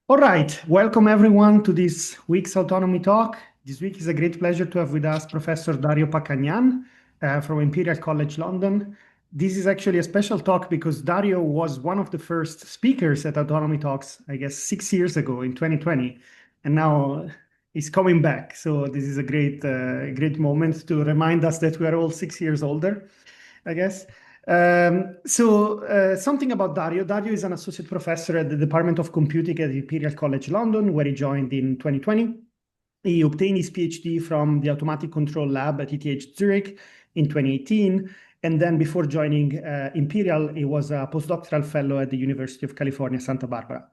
All right, welcome everyone to this week's Autonomy Talk. This week is a great pleasure to have with us Professor Dario Paccagnan from Imperial College London. This is actually a special talk because Dario was one of the first speakers at Autonomy Talks, I guess 6 years ago in 2020, and now he's coming back. So this is a great moment to remind us that we are all 6 years older, I guess. Something about Dario. Dario is an associate professor at the Department of Computing at Imperial College London, where he joined in 2020. He obtained his PhD from the Automatic Control Lab at ETH Zurich in 2018. And then before joining Imperial, he was a postdoctoral fellow at the University of California, Santa Barbara.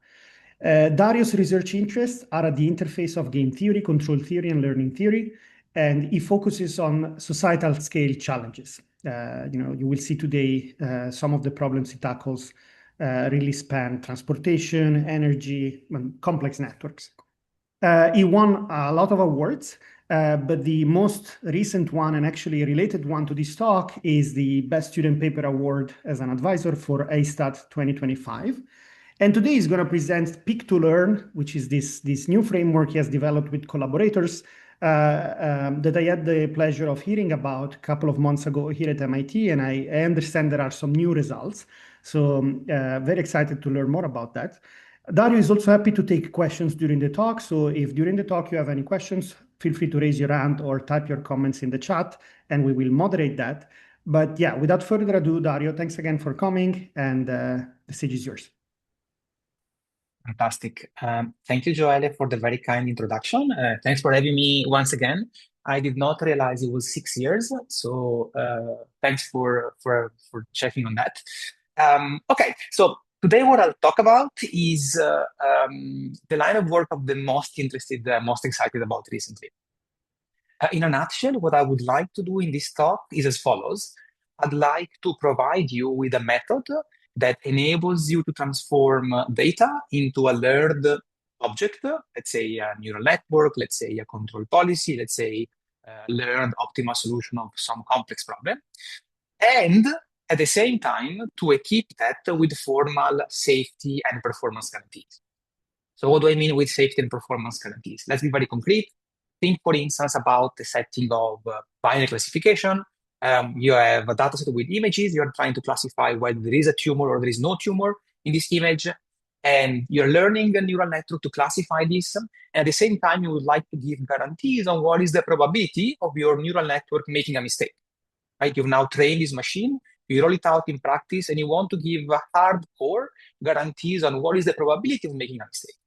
Dario's research interests are at the interface of game theory, control theory, and learning theory, and he focuses on societal scale challenges. You will see today some of the problems he tackles really span transportation, energy, and complex networks. He won a lot of awards, but the most recent one, and actually a related one to this talk, is the Best Student Paper Award as an advisor for ASTAT 2025. And today he's going to present Pick to Learn, which is this new framework he has developed with collaborators that I had the pleasure of hearing about a couple of months ago here at MIT, and I understand there are some new results. So very excited to learn more about that. Dario is also happy to take questions during the talk. So if during the talk you have any questions, feel free to raise your hand or type your comments in the chat, and we will moderate that. But yeah, without further ado, Dario, thanks again for coming, and the stage is yours. Fantastic. Thank you, Joelle, for the very kind introduction. Thanks for having me once again. I did not realize it was 6 years, so thanks for checking on that. Okay, so today what I'll talk about is the line of work of the most interested, most excited about recently. In a nutshell, what I would like to do in this talk is as follows. I'd like to provide you with a method that enables you to transform data into a learned object, let's say a neural network, let's say a control policy, let's say a learned optimal solution of some complex problem. And at the same time, to equip that with formal safety and performance guarantees. So what do I mean with safety and performance guarantees? Let's be very concrete. Think, for instance, about the setting of binary classification. You have a dataset with images. You're trying to classify whether there is a tumor or there is no tumor in this image. And you're learning a neural network to classify this. And at the same time, you would like to give guarantees on what is the probability of your neural network making a mistake. Right? You've now trained this machine. You roll it out in practice, and you want to give hardcore guarantees on what is the probability of making a mistake.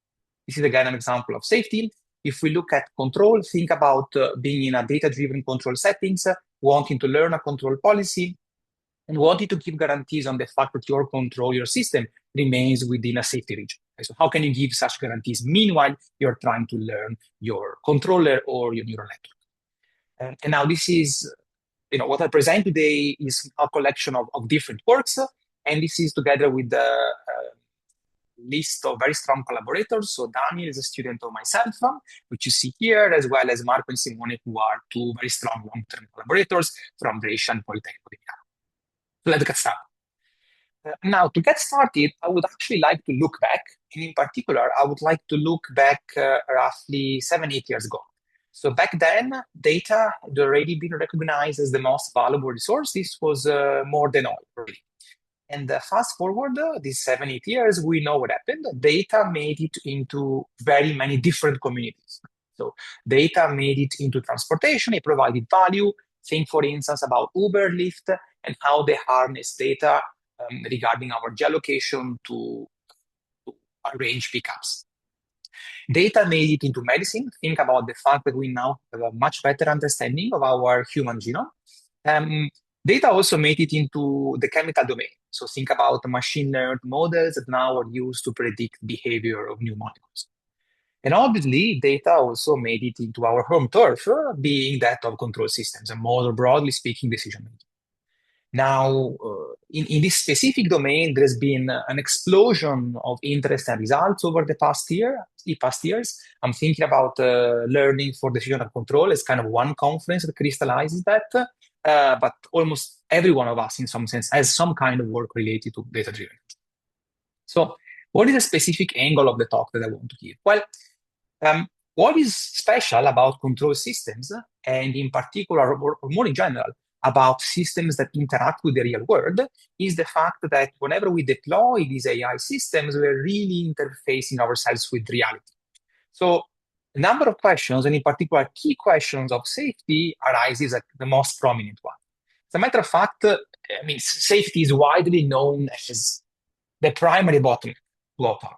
This is again an example of safety. If we look at control, think about being in a data-driven control settings, wanting to learn a control policy, and wanting to give guarantees on the fact that your control, your system, remains within a safety region. Okay, so how can you give such guarantees? Meanwhile, you're trying to learn your controller or your neural network. And now this is, what I present today is a collection of different works, and this is together with the list of very strong collaborators. So Daniel is a student of myself, which you see here, as well as Marco and Simone, who are two very strong long-term collaborators from Brescia and Politecnico di Milano. So let's get started. Now, to get started, I would actually like to look back, and in particular, I would like to look back roughly 7-8 years ago. So back then, data had already been recognized as the most valuable resource. This was more than all, really. And fast forward these 7-8 years, we know what happened. Data made it into very many different communities. So data made it into transportation. It provided value. Think, for instance, about Uber, Lyft, and how they harness data regarding our geolocation to arrange pickups. Data made it into medicine. Think about the fact that we now have a much better understanding of our human genome. Data also made it into the chemical domain. So think about machine learned models that now are used to predict behavior of new molecules. And obviously, data also made it into our home turf, being that of control systems, and more broadly speaking, decision making. Now, in this specific domain, there's been an explosion of interest and results over the past years. I'm thinking about learning for decision and control as kind of one conference that crystallizes that. But almost every one of us, in some sense, has some kind of work related to data-driven. So What is a specific angle of the talk that I want to give? Well, what is special about control systems, and in particular, or more in general, about systems that interact with the real world, is the fact that whenever we deploy these AI systems, we're really interfacing ourselves with reality. So a number of questions, and in particular, key questions of safety arises at the most prominent one. As a matter of fact, safety is widely known as the primary bottleneck to autonomy.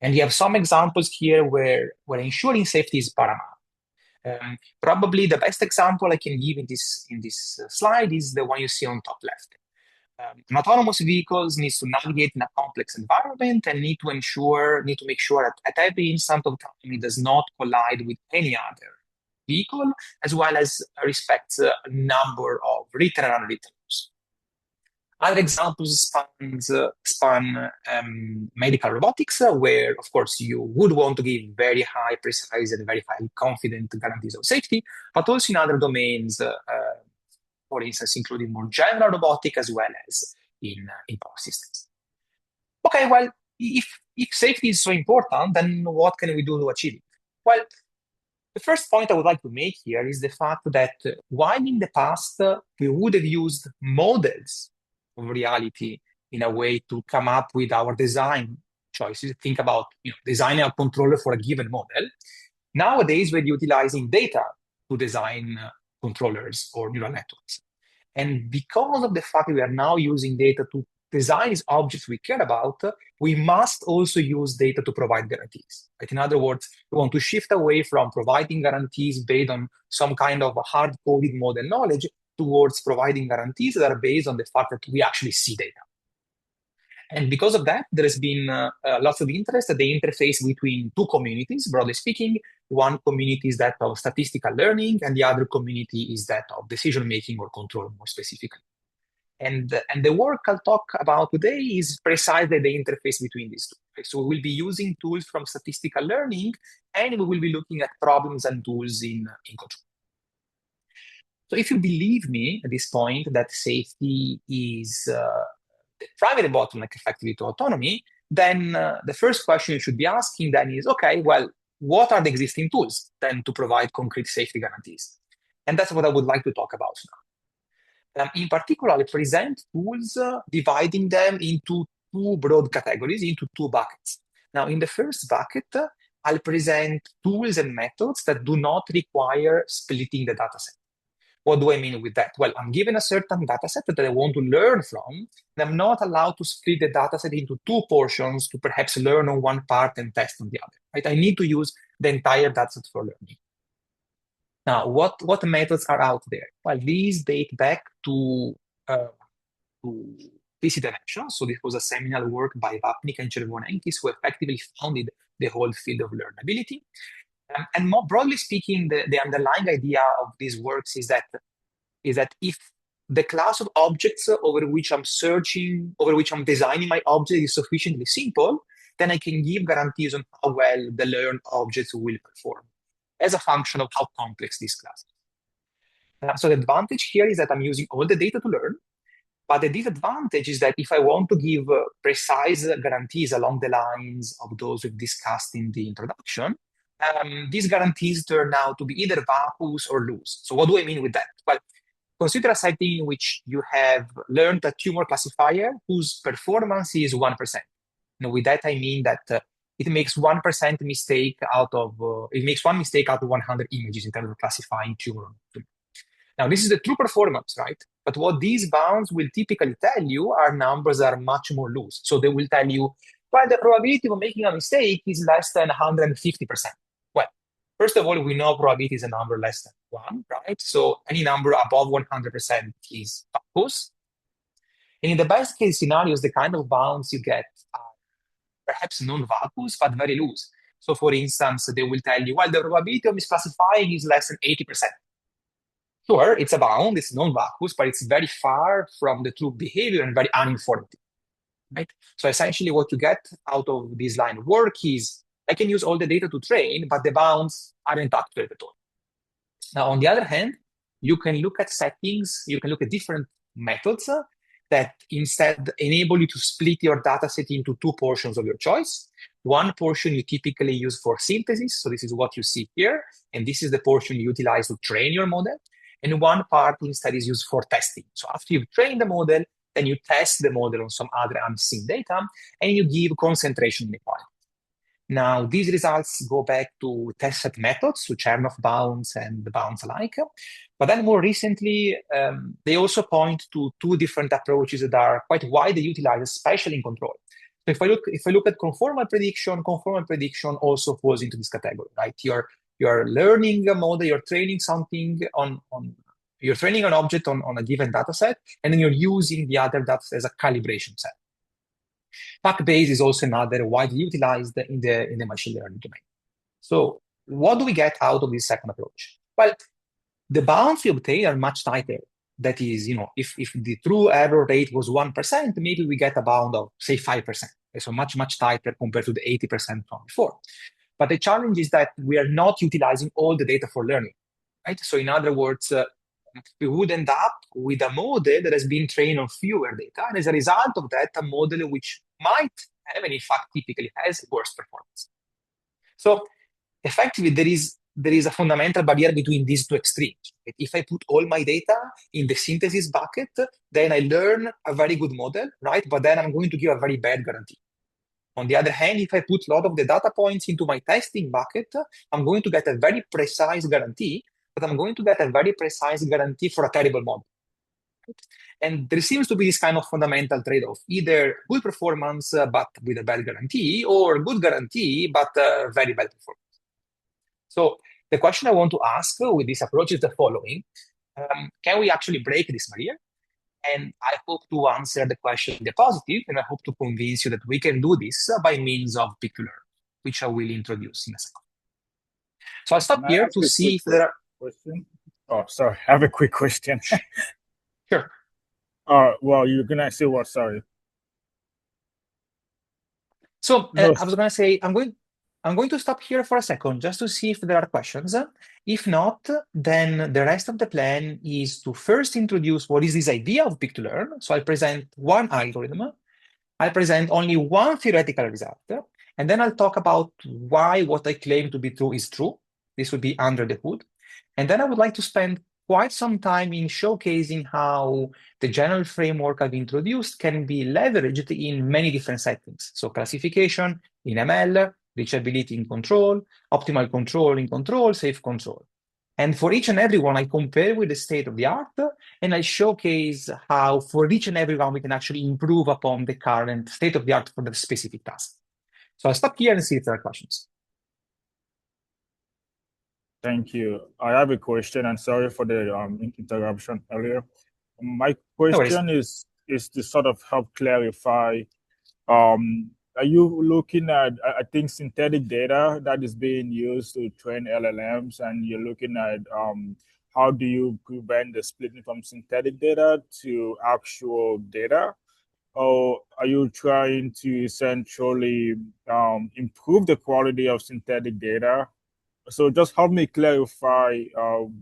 And you have some examples here where ensuring safety is paramount. Probably the best example I can give in this slide is the one you see on top left. An autonomous vehicle needs to navigate in a complex environment and need to make sure that at every instant of time it does not collide with any other vehicle, as well as respects a number of written and unwritten rules. Other examples span medical robotics, where, of course, you would want to give very high, precise, and very highly confident guarantees of safety, but also in other domains, for instance, including more general robotic as well as in power systems. Okay, well, if safety is so important, then what can we do to achieve it? Well, the first point I would like to make here is the fact that while in the past we would have used models of reality in a way to come up with our design choices, think about designing a controller for a given model. Nowadays, we're utilizing data to design controllers or neural networks. And because of the fact that we are now using data to design these objects we care about, we must also use data to provide guarantees. Right? In other words, we want to shift away from providing guarantees based on some kind of hard-coded model knowledge towards providing guarantees that are based on the fact that we actually see data. And because of that, there has been lots of interest at the interface between two communities, broadly speaking. One community is that of statistical learning, and the other community is that of decision-making or control, more specifically. And the work I'll talk about today is precisely the interface between these two. Okay? So we will be using tools from statistical learning, and we will be looking at problems and tools in control. So if you believe me at this point that safety is the primary bottleneck effectively to autonomy, then the first question you should be asking then is, okay, well, what are the existing tools then to provide concrete safety guarantees? And that's what I would like to talk about now. In particular, I present tools dividing them into two broad categories, into two buckets. Now, in the first bucket, I'll present tools and methods that do not require splitting the dataset. What do I mean with that? Well, I'm given a certain dataset that I want to learn from, and I'm not allowed to split the dataset into two portions to perhaps learn on one part and test on the other. Right? I need to use the entire dataset for learning. Now, what methods are out there? Well, these date back to PC dimension. So this was a seminal work by Vapnik and Chervonenkis, who effectively founded the whole field of learnability. And more broadly speaking, the underlying idea of these works is that if the class of objects over which I'm designing my object is sufficiently simple, then I can give guarantees on how well the learned objects will perform as a function of how complex this class is. So the advantage here is that I'm using all the data to learn, but the disadvantage is that if I want to give precise guarantees along the lines of those we've discussed in the introduction, these guarantees turn out to be either vacuous or loose. So what do I mean with that? Well, consider a setting in which you have learned a tumor classifier whose performance is 1%. With that, I mean that it makes 1% mistake out of, it makes one mistake out of 100 images in terms of classifying tumor. Now, this is the true performance, right? But what these bounds will typically tell you are numbers that are much more loose. So they will tell you, well, the probability of making a mistake is less than 150%. Well, first of all, we know probability is a number less than 1, right? So any number above 100% is vacuous. And in the best case scenarios, the kind of bounds you get are perhaps non-vacuous, but very loose. So for instance, they will tell you, well, the probability of misclassifying is less than 80%. Sure, it's a bound, it's non-vacuous, but it's very far from the true behavior and very uninformative, right? So essentially what you get out of this line of work is, I can use all the data to train, but the bounds aren't accurate at all. Now, on the other hand, you can look at settings, you can look at different methods that instead enable you to split your dataset into two portions of your choice. One portion you typically use for synthesis, so this is what you see here, and this is the portion you utilize to train your model. And one part instead is used for testing. So after you've trained the model, then you test the model on some other unseen data, and you give concentration inequality. Now, these results go back to test set methods, to Chernoff bounds and the bounds alike. But then more recently, they also point to two different approaches that are quite widely utilized, especially in control. So if I look at conformal prediction also falls into this category, right? You're learning a model, you're training something you're training an object on a given data set, and then you're using the other data as a calibration set. PAC-Bayes is also another widely utilized in the machine learning domain. So what do we get out of this second approach? Well, the bounds we obtain are much tighter. That is, if the true error rate was 1%, maybe we get a bound of, say, 5%. So much, much tighter compared to the 80% from before. But the challenge is that we are not utilizing all the data for learning, right? So in other words, we would end up with a model that has been trained on fewer data. And as a result of that, a model which might have, and in fact typically has, worse performance. So effectively, there is a fundamental barrier between these two extremes. If I put all my data in the synthesis bucket, then I learn a very good model, right? But then I'm going to give a very bad guarantee. On the other hand, if I put a lot of the data points into my testing bucket, I'm going to get a very precise guarantee, but I'm going to get a very precise guarantee for a terrible model. And there seems to be this kind of fundamental trade-off, either good performance, but with a bad guarantee, or good guarantee, but very bad performance. So the question I want to ask with this approach is the following. Can we actually break this barrier? And I hope to answer the question in the positive, and I hope to convince you that we can do this by means of Pick-to-Learn, which I will introduce in a second. So I'll stop here to see if there are... Question? Oh, sorry. I have a quick question. Sure. Well, you're going to say what? Sorry. So I was going to say, I'm going to stop here for a second just to see if there are questions. If not, then the rest of the plan is to first introduce what is this idea of Pick-to-Learn. So I'll present one algorithm. I'll present only one theoretical result. And then I'll talk about why what I claim to be true is true. This would be under the hood. And then I would like to spend quite some time in showcasing how the general framework I've introduced can be leveraged in many different settings. So classification in ML, reachability in control, optimal control in control, safe control. And for each and every one, I compare with the state of the art, and I showcase how for each and every one we can actually improve upon the current state of the art for the specific task. So I'll stop here and see if there are questions. Thank you. I have a question, and sorry for the interruption earlier. My question is to sort of help clarify. Are you looking at, I think, synthetic data that is being used to train LLMs, and you're looking at how do you prevent the splitting from synthetic data to actual data? Or are you trying to essentially improve the quality of synthetic data? So just help me clarify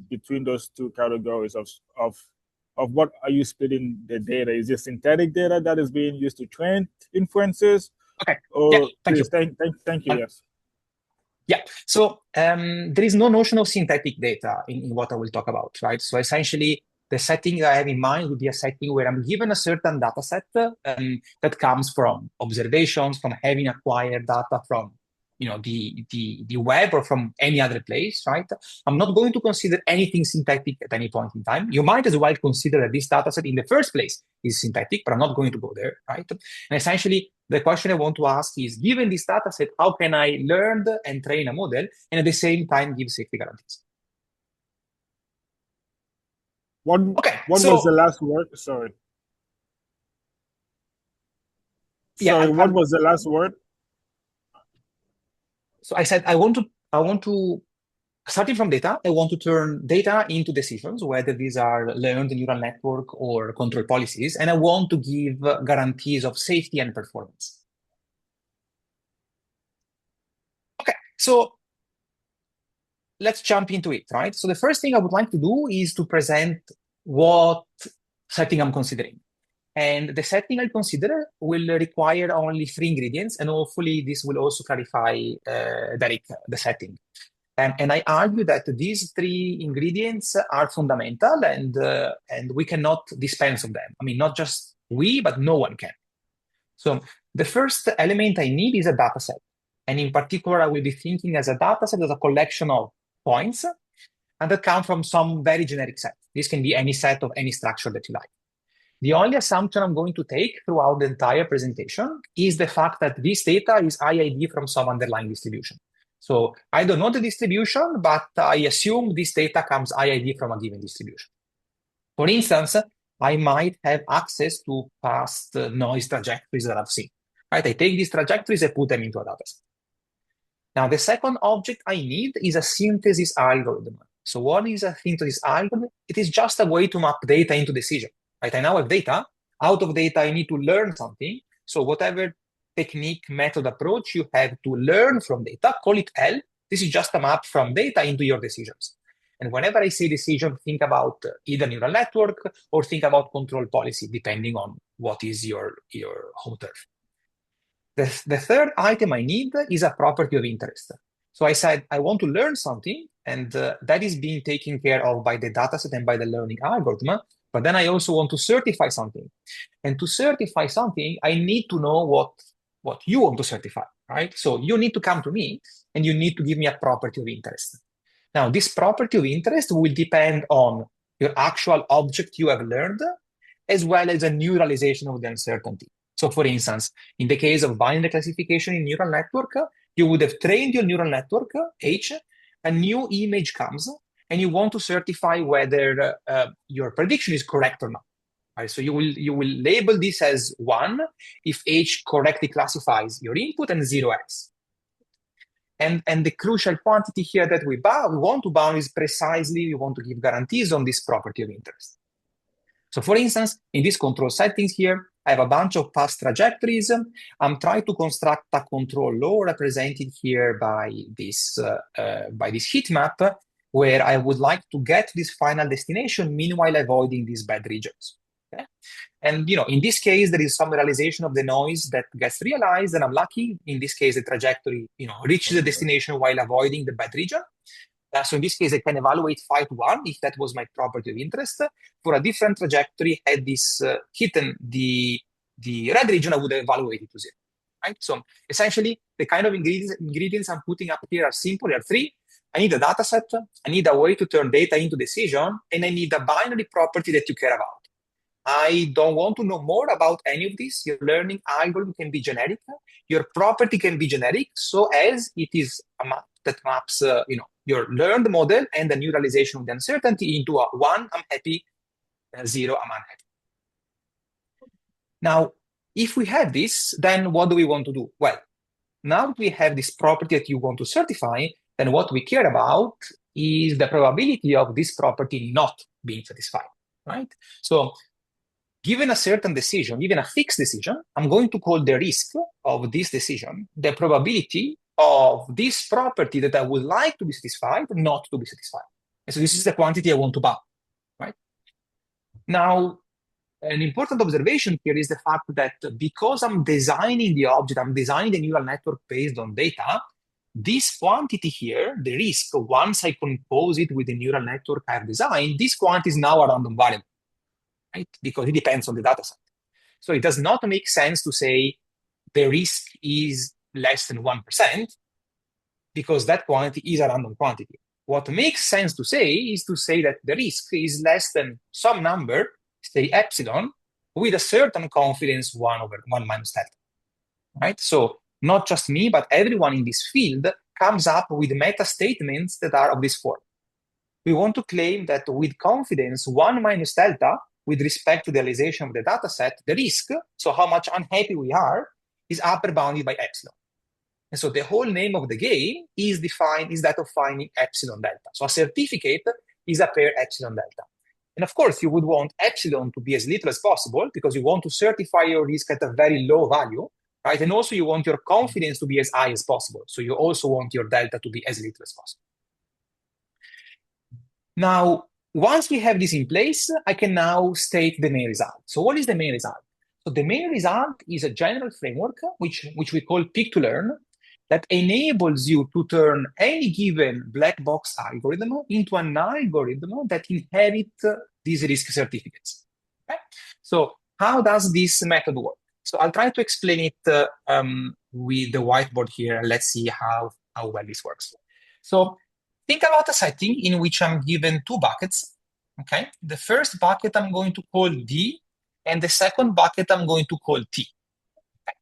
between those two categories of what are you splitting the data? Is it synthetic data that is being used to train inferences? Okay. Or yeah, thank you. Thank you. Yes. Yeah. So there is no notion of synthetic data in what I will talk about, right? So essentially, the setting I have in mind would be a setting where I'm given a certain data set that comes from observations, from having acquired data from the web or from any other place, right? I'm not going to consider anything synthetic at any point in time. You might as well consider that this data set in the first place is synthetic, but I'm not going to go there, right? And essentially, the question I want to ask is, given this data set, how can I learn and train a model and at the same time give safety guarantees? What was the last word? Sorry. What was the last word? So I said, I want to, starting from data, I want to turn data into decisions, whether these are learned neural network or control policies, and I want to give guarantees of safety and performance. Okay, so let's jump into it, right? So the first thing I would like to do is to present what setting I'm considering. And the setting I consider will require only 3 ingredients, and hopefully this will also clarify, Derek, the setting. And I argue that these 3 ingredients are fundamental, and we cannot dispense of them. I mean, not just we, but no one can. So the first element I need is a data set. And in particular, I will be thinking as a data set as a collection of points, and that come from some very generic set. This can be any set of any structure that you like. The only assumption I'm going to take throughout the entire presentation is the fact that this data is IID from some underlying distribution. So I don't know the distribution, but I assume this data comes IID from a given distribution. For instance, I might have access to past noise trajectories that I've seen. Right? I take these trajectories and put them into a dataset. Now, the second object I need is a synthesis algorithm. So what is a synthesis algorithm? It is just a way to map data into decision. Right? I now have data. Out of data, I need to learn something. So whatever technique, method, approach you have to learn from data, call it L. This is just a map from data into your decisions. And whenever I say decision, think about either neural network or think about control policy, depending on what is your home turf. The third item I need is a property of interest. So I said, I want to learn something, and that is being taken care of by the dataset and by the learning algorithm. But then I also want to certify something. And to certify something, I need to know what you want to certify, right? So you need to come to me, and you need to give me a property of interest. Now, this property of interest will depend on your actual object you have learned, as well as a new realization of the uncertainty. So for instance, in the case of binary classification in neural network, you would have trained your neural network, H, a new image comes, and you want to certify whether your prediction is correct or not. Right? So you will label this as 1 if H correctly classifies your input, and 0x. And the crucial quantity here that we want to bound is precisely, we want to give guarantees on this property of interest. So for instance, in these control settings here, I have a bunch of past trajectories. I'm trying to construct a control law represented here by this heat map, where I would like to get this final destination, meanwhile avoiding these bad regions. Okay? And in this case, there is some realization of the noise that gets realized, and I'm lucky. In this case, the trajectory reaches the destination while avoiding the bad region. So in this case, I can evaluate phi to 1 if that was my property of interest. For a different trajectory, had this hidden the red region, I would evaluate it to 0. Right? So essentially, the kind of ingredients I'm putting up here are simple. There are 3. I need a data set, I need a way to turn data into decision, and I need a binary property that you care about. I don't want to know more about any of this. Your learning algorithm can be generic. Your property can be generic, so as it is a map that maps your learned model and the new realization of the uncertainty into a 1, I'm happy, 0, I'm unhappy. Now, if we have this, then what do we want to do? Well, now that we have this property that you want to certify, then what we care about is the probability of this property not being satisfied, right? So given a certain decision, given a fixed decision, I'm going to call the risk of this decision the probability of this property that I would like to be satisfied not to be satisfied. And so this is the quantity I want to bound, right? Now, an important observation here is the fact that because I'm designing the object, I'm designing the neural network based on data, this quantity here, the risk, once I compose it with the neural network I've designed, this quantity is now a random variable, right? Because it depends on the data set. So it does not make sense to say the risk is less than 1%, because that quantity is a random quantity. What makes sense to say is to say that the risk is less than some number, say epsilon, with a certain confidence 1 over 1 minus delta, right? So not just me, but everyone in this field comes up with meta statements that are of this form. We want to claim that with confidence 1 minus delta, with respect to the realization of the data set, the risk, so how much unhappy we are, is upper bounded by epsilon. And so the whole name of the game is that of finding epsilon delta. So a certificate is a pair epsilon delta. And of course, you would want epsilon to be as little as possible, because you want to certify your risk at a very low value, right? And also you want your confidence to be as high as possible. So you also want your delta to be as little as possible. Now, once we have this in place, I can now state the main result. So what is the main result? So the main result is a general framework, which we call pick-to-learn, that enables you to turn any given black box algorithm into an algorithm that inherits these risk certificates. Okay? So how does this method work? So I'll try to explain it with the whiteboard here. Let's see how well this works. So think about a setting in which I'm given two buckets. Okay, the first bucket I'm going to call D, and the second bucket I'm going to call T. Okay.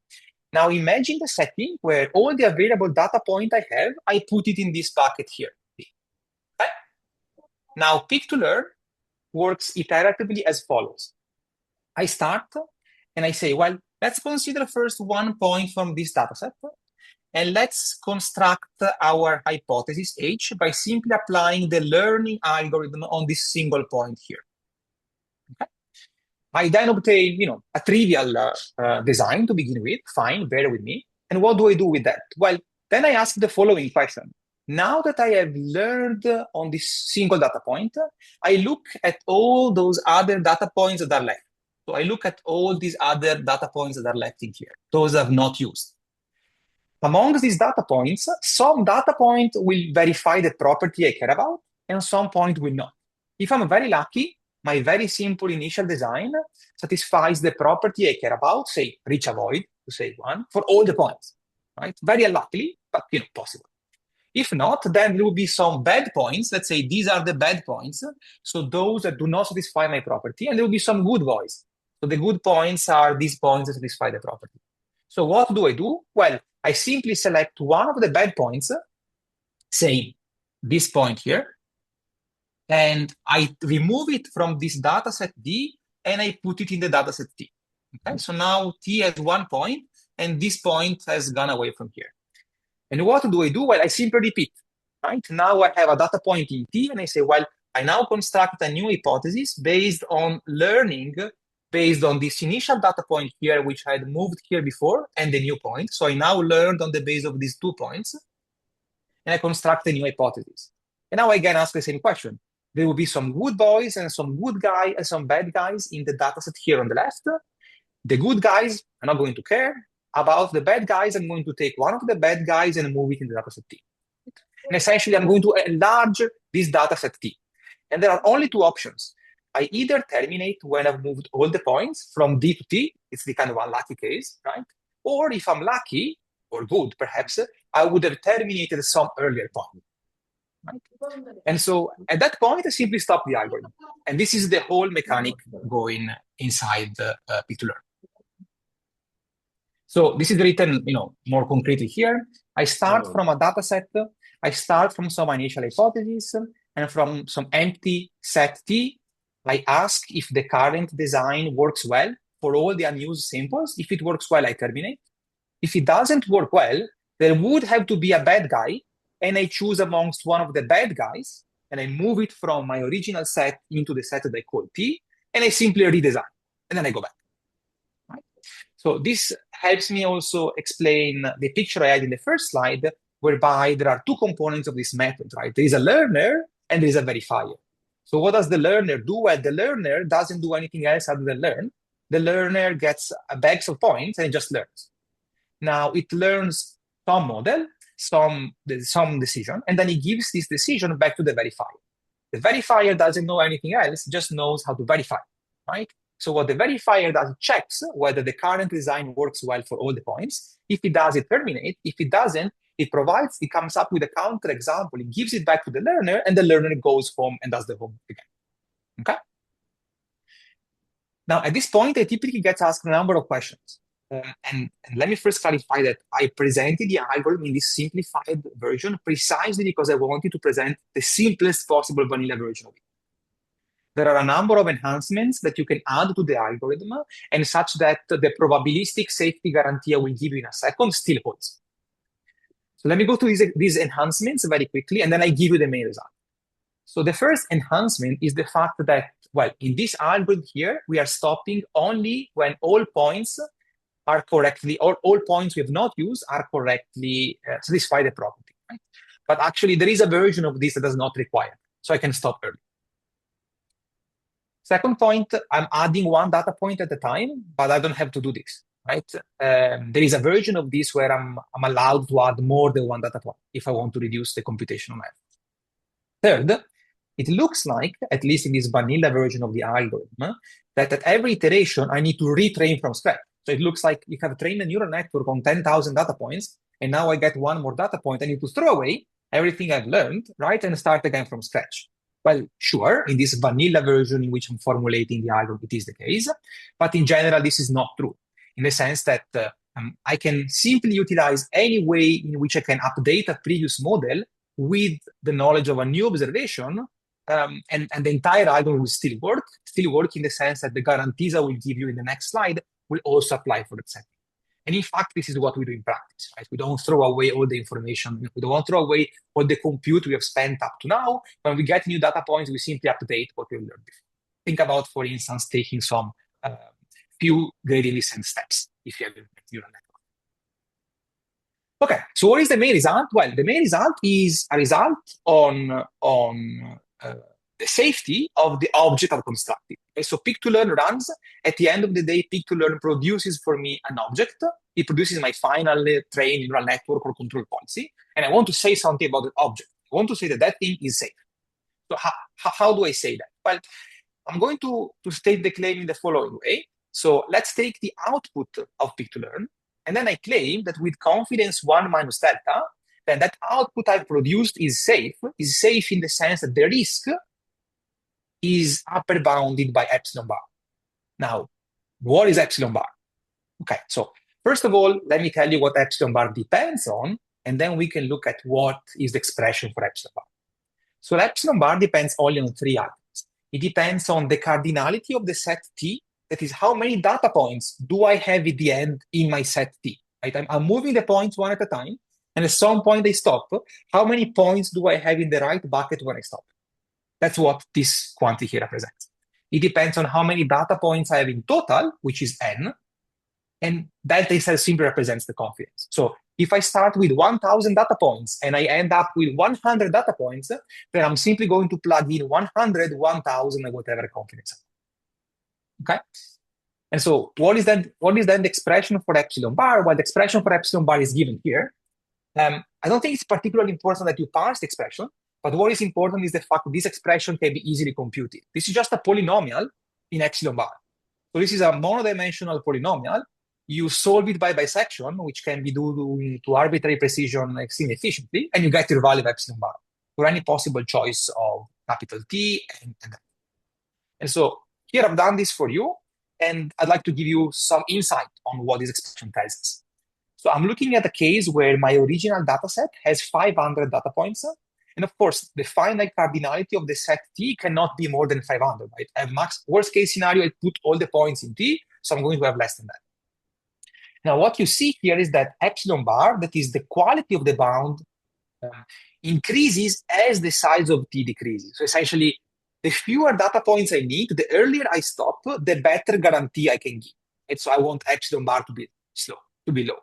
Now imagine the setting where all the available data point I have, I put it in this bucket here. Okay. Now pick-to-learn works iteratively as follows. I start and I say, well, let's consider first 1 point from this dataset, and let's construct our hypothesis H by simply applying the learning algorithm on this single point here. Okay. I then obtain, a trivial design to begin with. Fine, bear with me. And what do I do with that? Well, then I ask the following question. Now that I have learned on this single data point, I look at all those other data points that are left. So I look at all these other data points that are left in here, those I've not used. Among these data points, some data point will verify the property I care about, and some point will not. If I'm very lucky, my very simple initial design satisfies the property I care about, say reach avoid, to say one, for all the points, right? Very unluckily, but possible. If not, then there will be some bad points. Let's say these are the bad points, so those that do not satisfy my property, and there will be some good boys. So the good points are these points that satisfy the property. So what do I do? Well, I simply select one of the bad points, say this point here, and I remove it from this dataset D, and I put it in the dataset T. Okay, so now T has 1 point, and this point has gone away from here. And what do I do? Well, I simply repeat, right? Now I have a data point in T, and I say, well, I now construct a new hypothesis based on learning based on this initial data point here, which I had moved here before, and the new point. So I now learned on the basis of these 2 points, and I construct a new hypothesis. And now I again ask the same question. There will be some good boys and some good guys and some bad guys in the dataset here on the left. The good guys are not going to care. About the bad guys, I'm going to take one of the bad guys and move it in the dataset T. And essentially, I'm going to enlarge this dataset T. And there are only 2 options. I either terminate when I've moved all the points from D to T. It's the kind of unlucky case, right? Or if I'm lucky, or good perhaps, I would have terminated some earlier point. Right? And so at that point, I simply stop the algorithm. And this is the whole mechanic going inside pick-to-learn. So this is written, more concretely here. I start from a data set. I start from some initial hypothesis, and from some empty set T, I ask if the current design works well for all the unused samples. If it works well, I terminate. If it doesn't work well, there would have to be a bad guy, and I choose amongst one of the bad guys, and I move it from my original set into the set that I call T, and I simply redesign, and then I go back. Right? So this helps me also explain the picture I had in the first slide, whereby there are 2 components of this method, right? There is a learner and there is a verifier. So what does the learner do? Well, the learner doesn't do anything else other than learn. The learner gets a bag of points and it just learns. Now it learns some model, some decision, and then it gives this decision back to the verifier. The verifier doesn't know anything else, just knows how to verify, right? So what the verifier does, it checks whether the current design works well for all the points. If it does, it terminates. If it doesn't, it comes up with a counter example, it gives it back to the learner, and the learner goes home and does the homework again. Okay? Now, at this point, I typically get asked a number of questions. And let me first clarify that I presented the algorithm in this simplified version precisely because I wanted to present the simplest possible vanilla version of it. There are a number of enhancements that you can add to the algorithm, and such that the probabilistic safety guarantee I will give you in a second still holds. So let me go to these enhancements very quickly, and then I give you the main result. So the first enhancement is the fact that, well, in this algorithm here, we are stopping only when all points are correctly, or all points we have not used are correctly satisfy the property. Right? But actually, there is a version of this that does not require, so I can stop early. Second point, I'm adding one data point at a time, but I don't have to do this, right? There is a version of this where I'm allowed to add more than one data point if I want to reduce the computational effort. Third, it looks like, at least in this vanilla version of the algorithm, that at every iteration, I need to retrain from scratch. So it looks like you have trained a neural network on 10,000 data points, and now I get one more data point. I need to throw away everything I've learned, right, and start again from scratch. Well, sure, in this vanilla version in which I'm formulating the algorithm, it is the case, but in general, this is not true, in the sense that I can simply utilize any way in which I can update a previous model with the knowledge of a new observation, and the entire algorithm will still work in the sense that the guarantees I will give you in the next slide will also apply for that setting. And in fact, this is what we do in practice, right? We don't throw away all the information. We don't throw away all the compute we have spent up to now. When we get new data points, we simply update what we learned before. Think about, for instance, taking some few gradient descent steps if you have a neural network. Okay, so what is the main result? Well, the main result is a result on the safety of the object I've constructed. Okay, so pick-to-learn runs. At the end of the day, pick-to-learn produces for me an object. It produces my final trained neural network or control policy. And I want to say something about the object. I want to say that that thing is safe. So how do I say that? Well, I'm going to state the claim in the following way. So let's take the output of pick-to-learn. And then I claim that with confidence 1 minus delta, then that output I've produced is safe in the sense that the risk is upper bounded by epsilon bar. Now, what is epsilon bar? Okay, so first of all, let me tell you what epsilon bar depends on, and then we can look at what is the expression for epsilon bar. So epsilon bar depends only on 3 items. It depends on the cardinality of the set T, that is how many data points do I have at the end in my set T, right? I'm moving the points one at a time, and at some point they stop. How many points do I have in the right bucket when I stop? That's what this quantity here represents. It depends on how many data points I have in total, which is n, and delta itself simply represents the confidence. So if I start with 1,000 data points and I end up with 100 data points, then I'm simply going to plug in 100, 1,000, and whatever confidence. Okay? And so what is then the expression for epsilon bar? Well, the expression for epsilon bar is given here. I don't think it's particularly important that you parse the expression, but what is important is the fact that this expression can be easily computed. This is just a polynomial in epsilon bar. So this is a monodimensional polynomial. You solve it by bisection, which can be done to arbitrary precision extremely efficiently, and you get your value of epsilon bar for any possible choice of capital T and so here I've done this for you, and I'd like to give you some insight on what this expression tells us. So I'm looking at a case where my original data set has 500 data points. And of course, the finite cardinality of the set T cannot be more than 500, right? I have max worst case scenario, I put all the points in T, so I'm going to have less than that. Now, what you see here is that epsilon bar, that is the quality of the bound, increases as the size of T decreases. So essentially, the fewer data points I need, the earlier I stop, the better guarantee I can give. And so I want epsilon bar to be low.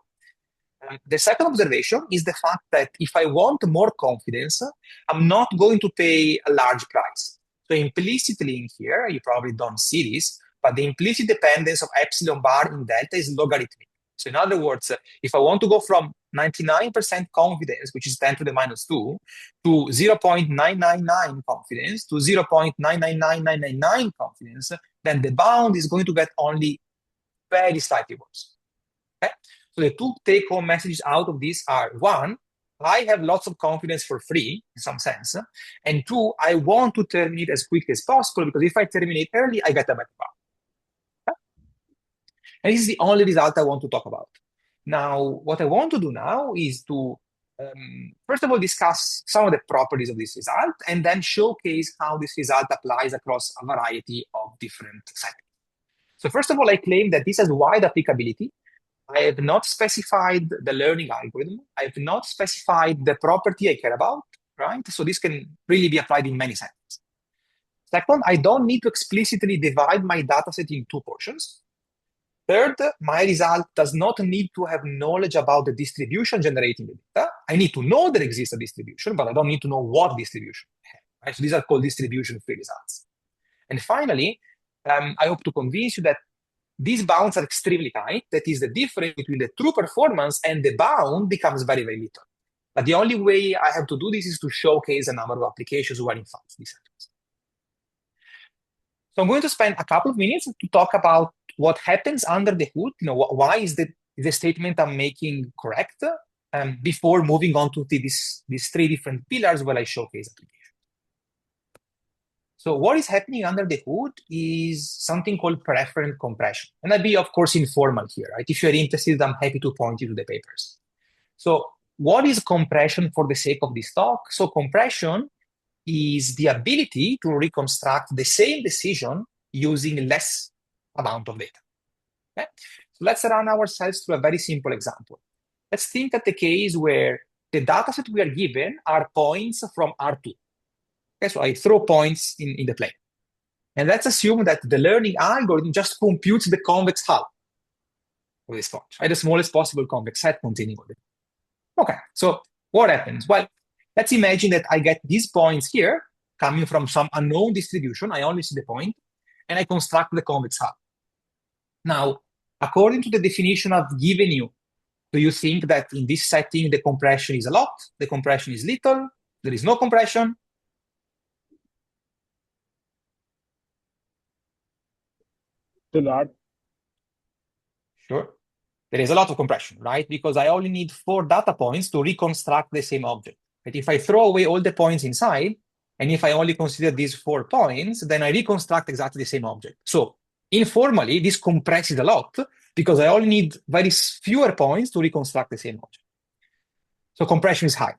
The second observation is the fact that if I want more confidence, I'm not going to pay a large price. So implicitly in here, you probably don't see this, but the implicit dependence of epsilon bar in delta is logarithmic. So in other words, if I want to go from 99% confidence, which is 10 to the minus 2, to 0.999 confidence, to 0.999999 confidence, then the bound is going to get only very slightly worse. Okay? So the two take-home messages out of this are, 1, I have lots of confidence for free, in some sense, and 2, I want to terminate as quickly as possible, because if I terminate early, I get a better bound. And this is the only result I want to talk about. Now, what I want to do now is to, first of all, discuss some of the properties of this result, and then showcase how this result applies across a variety of different settings. So first of all, I claim that this has wide applicability. I have not specified the learning algorithm. I have not specified the property I care about, right? So this can really be applied in many settings. Second, I don't need to explicitly divide my dataset in 2 portions. Third, my result does not need to have knowledge about the distribution generating the data. I need to know there exists a distribution, but I don't need to know what distribution I have. Right? So these are called distribution-free results. And finally, I hope to convince you that these bounds are extremely tight. That is, the difference between the true performance and the bound becomes very, very little. But the only way I have to do this is to showcase a number of applications where in fact this happens. So I'm going to spend a couple of minutes to talk about what happens under the hood. Why is the statement I'm making correct? Before moving on to these three different pillars where I showcase applications. So what is happening under the hood is something called preference compression. And I'll be, of course, informal here, right? If you're interested, I'm happy to point you to the papers. So what is compression for the sake of this talk? So compression is the ability to reconstruct the same decision using less amount of data. Okay? So let's run ourselves through a very simple example. Let's think at the case where the dataset we are given are points from R2. Okay, so I throw points in the plane. And let's assume that the learning algorithm just computes the convex hull of this point, right? The smallest possible convex set containing all the. Okay, so what happens? Well, let's imagine that I get these points here coming from some unknown distribution. I only see the point, and I construct the convex hull. Now, according to the definition I've given you, do you think that in this setting, the compression is a lot, the compression is little, there is no compression? Still hard. Sure. There is a lot of compression, right? Because I only need 4 data points to reconstruct the same object. But if I throw away all the points inside, and if I only consider these 4 points, then I reconstruct exactly the same object. So informally, this compresses a lot because I only need very fewer points to reconstruct the same object. So compression is high.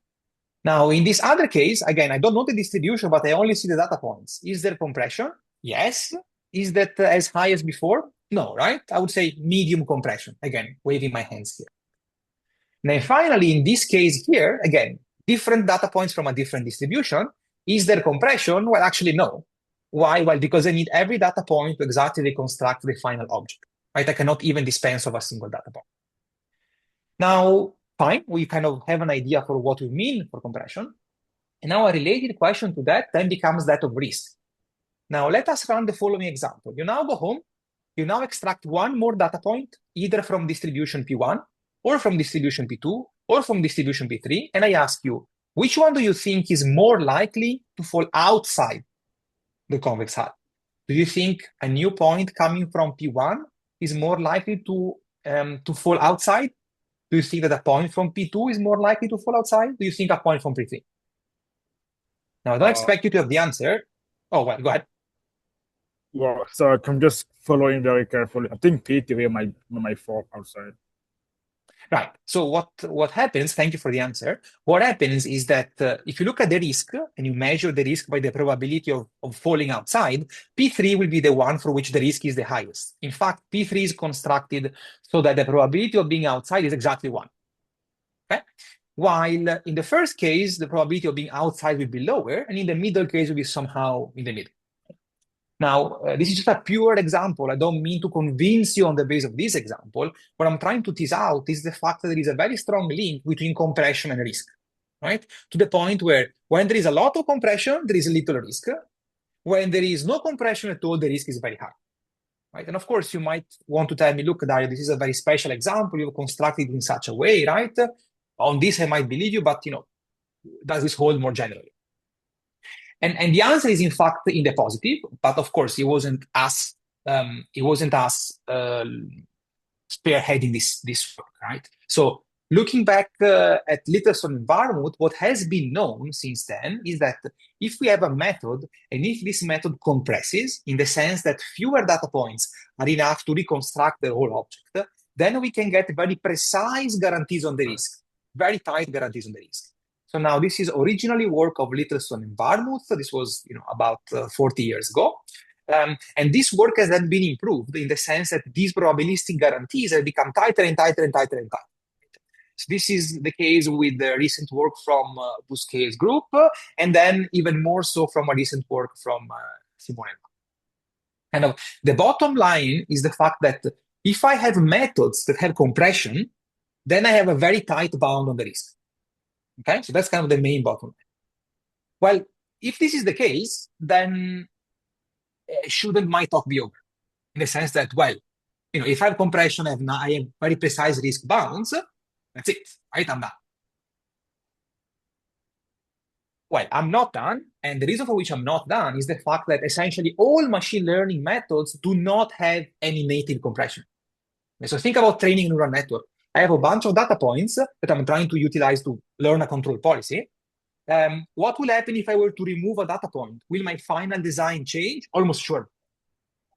Now, in this other case, again, I don't know the distribution, but I only see the data points. Is there compression? Yes. Is that as high as before? No, right? I would say medium compression. Again, waving my hands here. Then finally, in this case here, again, different data points from a different distribution. Is there compression? Well, actually, no. Why? Well, because I need every data point to exactly reconstruct the final object, right? I cannot even dispense of a single data point. Now, fine, we kind of have an idea for what we mean for compression. And now a related question to that then becomes that of risk. Now, let us run the following example. You now go home, you now extract one more data point, either from distribution P1, or from distribution P2, or from distribution P3, and I ask you, which one do you think is more likely to fall outside the convex hull? Do you think a new point coming from P1 is more likely to fall outside? Do you think that a point from P2 is more likely to fall outside? Do you think a point from P3? Now, I don't expect you to have the answer. Oh, well, go ahead. Well, so I'm just following very carefully. I think P3 might fall outside. Right. So what happens, thank you for the answer. What happens is that if you look at the risk and you measure the risk by the probability of falling outside, P3 will be the one for which the risk is the highest. In fact, P3 is constructed so that the probability of being outside is exactly 1. Okay? While in the first case, the probability of being outside will be lower, and in the middle case will be somehow in the middle. Now, this is just a pure example. I don't mean to convince you on the basis of this example. What I'm trying to tease out is the fact that there is a very strong link between compression and risk, right? To the point where when there is a lot of compression, there is little risk. When there is no compression at all, the risk is very high, right? And of course, you might want to tell me, look, Dario, this is a very special example. You've constructed it in such a way, right? On this, I might believe you, but, does this hold more generally? And the answer is in fact in the positive, but of course it wasn't us spearheading this work, right? So looking back at Littlestone and Varmouth, what has been known since then is that if we have a method, and if this method compresses in the sense that fewer data points are enough to reconstruct the whole object, then we can get very precise guarantees on the risk, very tight guarantees on the risk. So now this is originally work of Littlestone and Varmouth. This was about 40 years ago. And this work has then been improved in the sense that these probabilistic guarantees have become tighter and tighter and tighter and tighter. So this is the case with the recent work from Busquets' group, and then even more so from a recent work from Simone. And the bottom line is the fact that if I have methods that have compression, then I have a very tight bound on the risk. Okay, so that's kind of the main bottom line. Well, if this is the case, then shouldn't my talk be over? In the sense that, well, if I have compression, I have very precise risk bounds, that's it, right? I'm done. Well, I'm not done, and the reason for which I'm not done is the fact that essentially all machine learning methods do not have any native compression. And so think about training a neural network. I have a bunch of data points that I'm trying to utilize to learn a control policy. What will happen if I were to remove a data point? Will my final design change? Almost sure.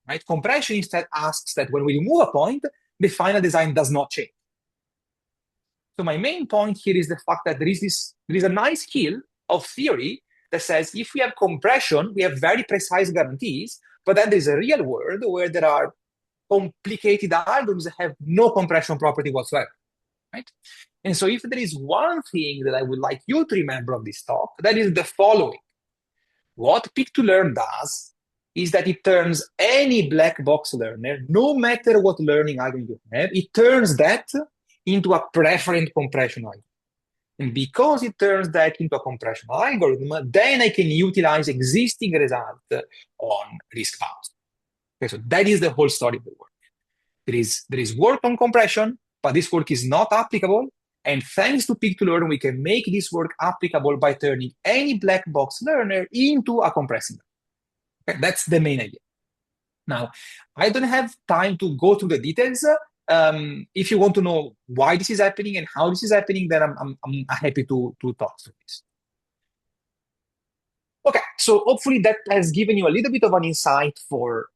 Right? Compression instead asks that when we remove a point, the final design does not change. So my main point here is the fact that there is a nice hill of theory that says if we have compression, we have very precise guarantees, but then there's a real world where there are complicated algorithms that have no compression property whatsoever, right? And so if there is one thing that I would like you to remember of this talk, that is the following. What Pick-to-Learn does is that it turns any black box learner, no matter what learning algorithm you have, it turns that into a preferent compression algorithm. And because it turns that into a compression algorithm, then I can utilize existing results on risk bounds. Okay, so that is the whole story of the work. There is work on compression, but this work is not applicable. And thanks to Pick-to-Learn, we can make this work applicable by turning any black box learner into a compressing. Okay, that's the main idea. Now, I don't have time to go through the details. If you want to know why this is happening and how this is happening, then I'm happy to talk through this. Okay, so hopefully that has given you a little bit of an insight for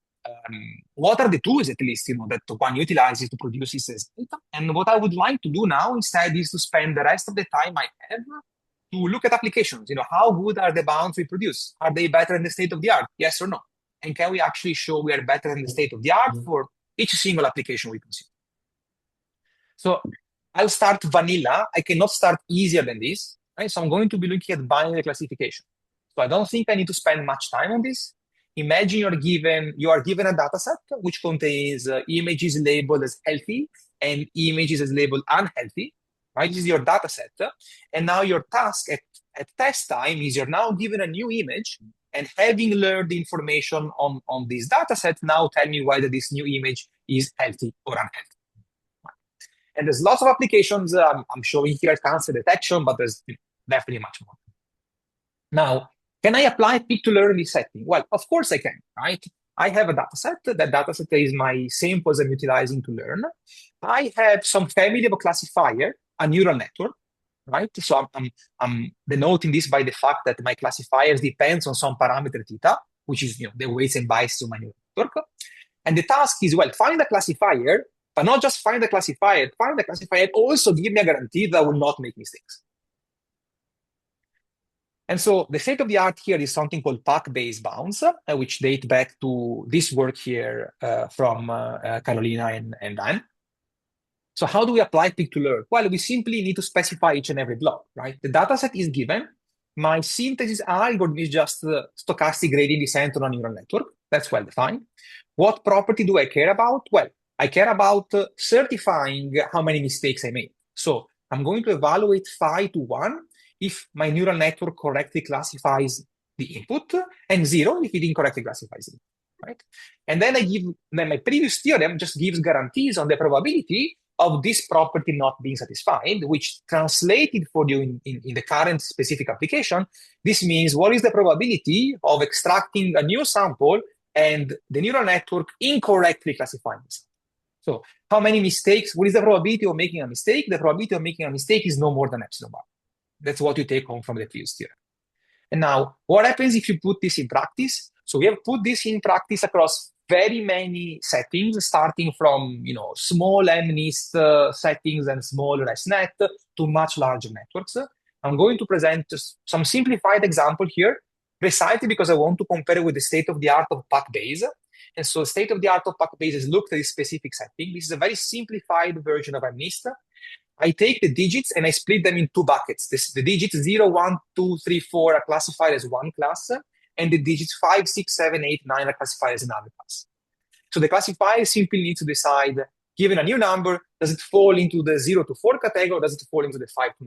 what are the tools, at least, that one utilizes to produce this data. And what I would like to do now instead is to spend the rest of the time I have to look at applications. How good are the bounds we produce? Are they better than the state of the art? Yes or no? And can we actually show we are better than the state of the art for each single application we consider? So I'll start vanilla. I cannot start easier than this, right? So I'm going to be looking at binary classification. So I don't think I need to spend much time on this. Imagine you are given a data set which contains images labeled as healthy and images as labeled unhealthy, right? This is your data set. And now your task at test time is you're now given a new image, and having learned the information on this data set, now tell me whether this new image is healthy or unhealthy. And there's lots of applications. I'm showing here cancer detection, but there's definitely much more. Now, can I apply Pick-to-Learn in this setting? Well, of course I can, right? I have a data set. That data set is my samples I'm utilizing to learn. I have some family of a classifier, a neural network, right? So I'm denoting this by the fact that my classifiers depends on some parameter theta, which is the weights and biases of my neural network. And the task is, well, find a classifier, but not just find the classifier, also give me a guarantee that I will not make mistakes. And so the state of the art here is something called PAC-Bayes bounds, which date back to this work here from Carolina and Dan. So how do we apply Pick-to-Learn? Well, we simply need to specify each and every block, right? The dataset is given. My synthesis algorithm is just stochastic gradient descent on a neural network. That's well defined. What property do I care about? Well, I care about certifying how many mistakes I made. So I'm going to evaluate phi to 1 if my neural network correctly classifies the input, and 0 if it incorrectly classifies it, right? And then my previous theorem just gives guarantees on the probability of this property not being satisfied, which translated for you in the current specific application, this means what is the probability of extracting a new sample and the neural network incorrectly classifying this? So how many mistakes, what is the probability of making a mistake? The probability of making a mistake is no more than epsilon bar. That's what you take home from the previous theorem. And now, what happens if you put this in practice? So we have put this in practice across very many settings, starting from small MNIST settings and small ResNet to much larger networks. I'm going to present just some simplified example here, precisely because I want to compare it with the state of the art of PAC-Bayes. And so state of the art of PAC-Bayes is looked at this specific setting. This is a very simplified version of MNIST. I take the digits and I split them in two buckets. The digits 0, 1, 2, 3, 4 are classified as one class, and the digits 5, 6, 7, 8, 9 are classified as another class. So the classifier simply needs to decide, given a new number, does it fall into the 0 to 4 category, or does it fall into the 5 to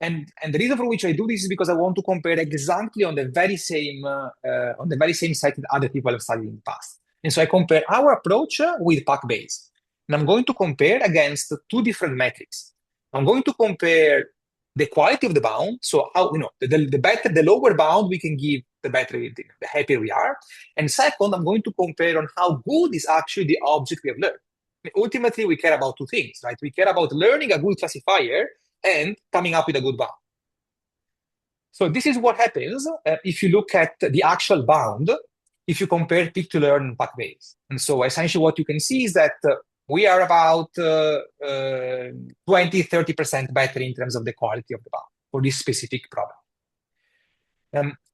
9? And the reason for which I do this is because I want to compare exactly on the very same site that other people have studied in the past. And so I compare our approach with PAC-Bayes. And I'm going to compare against two different metrics. I'm going to compare the quality of the bound. So how, the lower bound we can give, the better, the happier we are. And second, I'm going to compare on how good is actually the object we have learned. Ultimately, we care about two things, right? We care about learning a good classifier and coming up with a good bound. So this is what happens if you look at the actual bound, if you compare pick-to-learn and PAC-Bayes. And so essentially what you can see is that we are about 20-30% better in terms of the quality of the bound for this specific problem.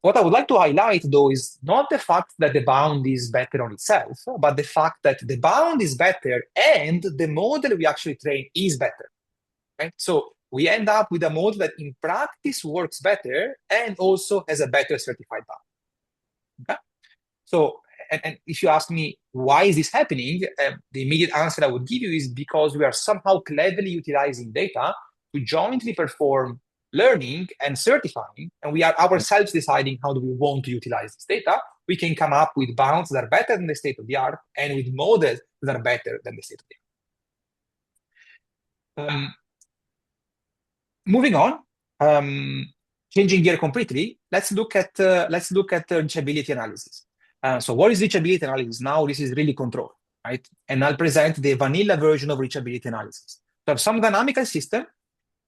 What I would like to highlight, though, is not the fact that the bound is better on itself, but the fact that the bound is better and the model we actually train is better. Right? So we end up with a model that in practice works better and also has a better certified bound. Okay? So, and if you ask me, why is this happening? The immediate answer I would give you is because we are somehow cleverly utilizing data to jointly perform learning and certifying, and we are ourselves deciding how do we want to utilize this data. We can come up with bounds that are better than the state of the art and with models that are better than the state of the art. Moving on, changing gear completely, let's look at reachability analysis. So what is reachability analysis? Now this is really control, right? And I'll present the vanilla version of reachability analysis. So I have some dynamical system.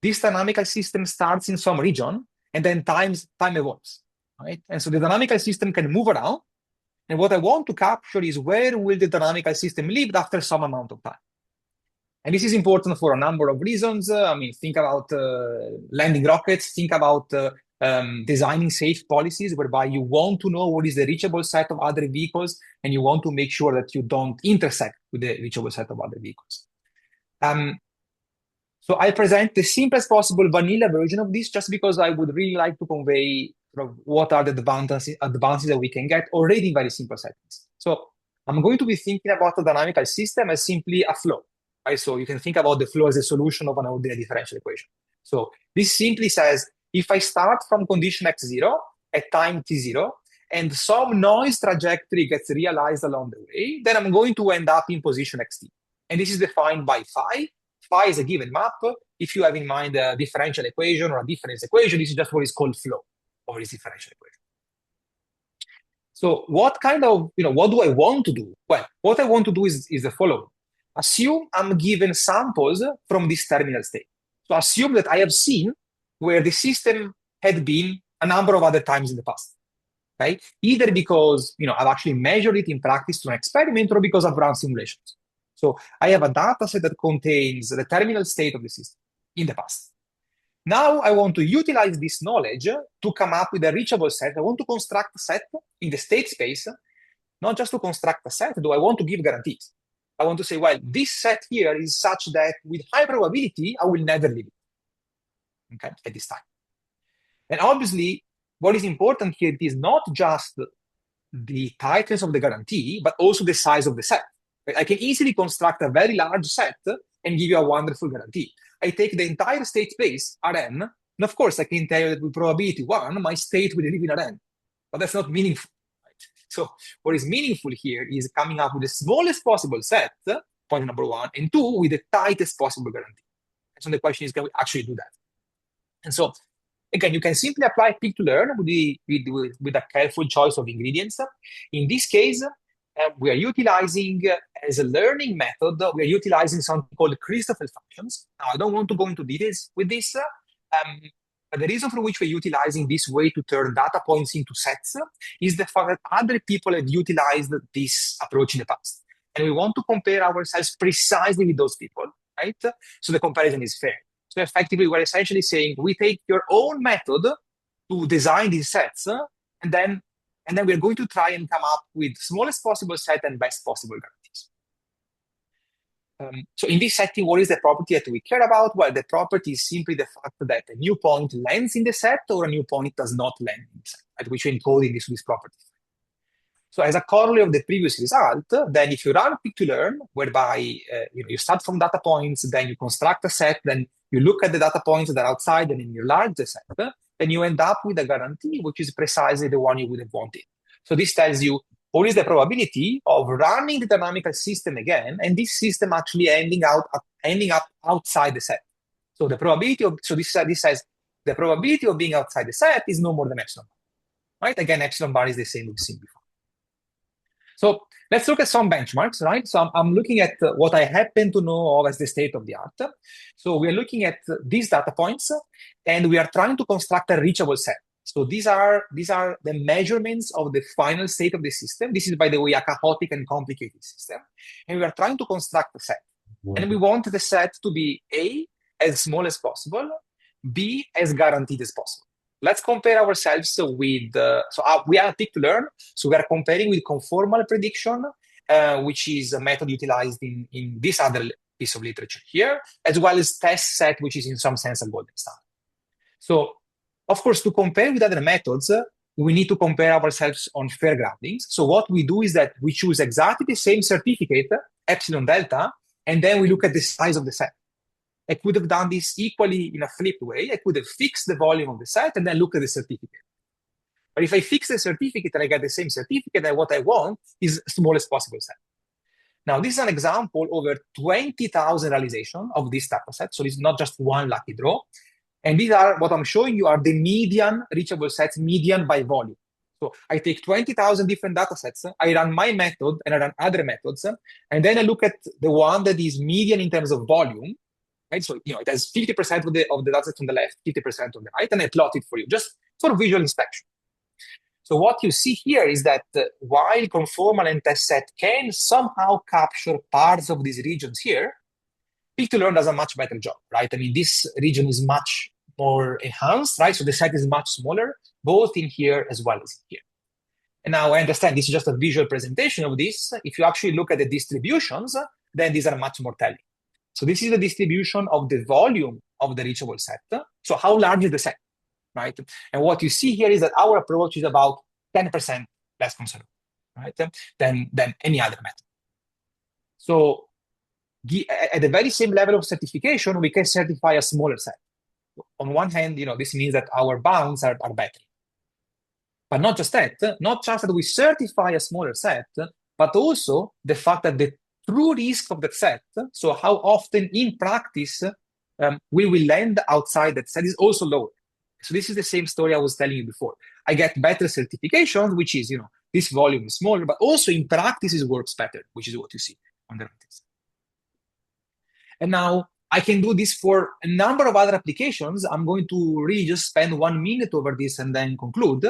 This dynamical system starts in some region, and then time evolves, right? And so the dynamical system can move around, and what I want to capture is where will the dynamical system live after some amount of time. And this is important for a number of reasons. Think about landing rockets, think about designing safe policies whereby you want to know what is the reachable set of other vehicles, and you want to make sure that you don't intersect with the reachable set of other vehicles. So I present the simplest possible vanilla version of this just because I would really like to convey sort of what are the advantages that we can get already in very simple settings. So I'm going to be thinking about the dynamical system as simply a flow. Right? So you can think about the flow as a solution of an ordinary differential equation. So this simply says, if I start from condition x0 at time t0, and some noise trajectory gets realized along the way, then I'm going to end up in position xt. And this is defined by phi. Phi is a given map. If you have in mind a differential equation or a difference equation, this is just what is called flow over this differential equation. So what do I want to do? Well, what I want to do is the following. Assume I'm given samples from this terminal state. So assume that I have seen where the system had been a number of other times in the past, right? Either because I've actually measured it in practice to an experiment or because I've run simulations. So I have a data set that contains the terminal state of the system in the past. Now I want to utilize this knowledge to come up with a reachable set. I want to construct a set in the state space, not just to construct a set, though I want to give guarantees. I want to say, well, this set here is such that with high probability, I will never leave it, okay, at this time. And obviously, what is important here is not just the tightness of the guarantee, but also the size of the set. Right? I can easily construct a very large set and give you a wonderful guarantee. I take the entire state space, Rn, and of course, I can tell you that with probability 1, my state will live in Rn. But that's not meaningful. So what is meaningful here is coming up with the smallest possible set, point number 1, and 2, with the tightest possible guarantee. And so the question is, can we actually do that? And so, again, you can simply apply pick to learn with a careful choice of ingredients. In this case, we are utilizing, as a learning method, we are utilizing something called Christoffel functions. Now, I don't want to go into details with this, but the reason for which we're utilizing this way to turn data points into sets is the fact that other people have utilized this approach in the past. And we want to compare ourselves precisely with those people, right? So the comparison is fair. So effectively, we're essentially saying we take your own method to design these sets, and then we're going to try and come up with smallest possible set and best possible guarantees. So in this setting, what is the property that we care about? Well, the property is simply the fact that a new point lands in the set or a new point does not land in the set, at which we encode this property. So as a corollary of the previous result, then if you run pick to learn, whereby you start from data points, then you construct a set, then You look at the data points that are outside and then you enlarge the set, and you end up with a guarantee, which is precisely the one you would have wanted. So this tells you what is the probability of running the dynamical system again, and this system actually ending up outside the set. So the probability of, so this says the probability of being outside the set is no more than epsilon bar, right? Again, epsilon bar is the same we've seen before. So let's look at some benchmarks, right? So I'm looking at what I happen to know of as the state of the art. So we are looking at these data points, and we are trying to construct a reachable set. So these are the measurements of the final state of the system. This is, by the way, a chaotic and complicated system. And we are trying to construct a set. And we want the set to be A, as small as possible, B, as guaranteed as possible. Let's compare ourselves with, we are PIC-to-learn, so we are comparing with conformal prediction, which is a method utilized in this other piece of literature here, as well as test set, which is in some sense a golden standard. So, of course, to compare with other methods, we need to compare ourselves on fair groundings. So what we do is that we choose exactly the same certificate, epsilon delta, and then we look at the size of the set. I could have done this equally in a flipped way. I could have fixed the volume of the set and then look at the certificate. But if I fix the certificate and I get the same certificate, then what I want is smallest possible set. Now, this is an example over 20,000 realization of this data set. So it's not just one lucky draw. And these are, what I'm showing you are the median reachable sets, median by volume. So I take 20,000 different data sets, I run my method and I run other methods, and then I look at the one that is median in terms of volume. Right? So, it has 50% of the data sets on the left, 50% on the right, and I plot it for you, just for visual inspection. So what you see here is that while conformal and test set can somehow capture parts of these regions here, PIC-to-learn does a much better job, right? I mean, this region is much more enhanced, right? So the set is much smaller, both in here as well as in here. And now I understand this is just a visual presentation of this. If you actually look at the distributions, then these are much more telling. So this is the distribution of the volume of the reachable set. So how large is the set, right? And what you see here is that our approach is about 10% less conservative, right, than any other method. So at the very same level of certification, we can certify a smaller set. On one hand, this means that our bounds are better. But not just that we certify a smaller set, but also the fact that the true risk of that set, so how often in practice we will land outside that set, is also lower. So this is the same story I was telling you before. I get better certifications, which is, this volume is smaller, but also in practice it works better, which is what you see on the right side. And now I can do this for a number of other applications. I'm going to really just spend 1 minute over this and then conclude.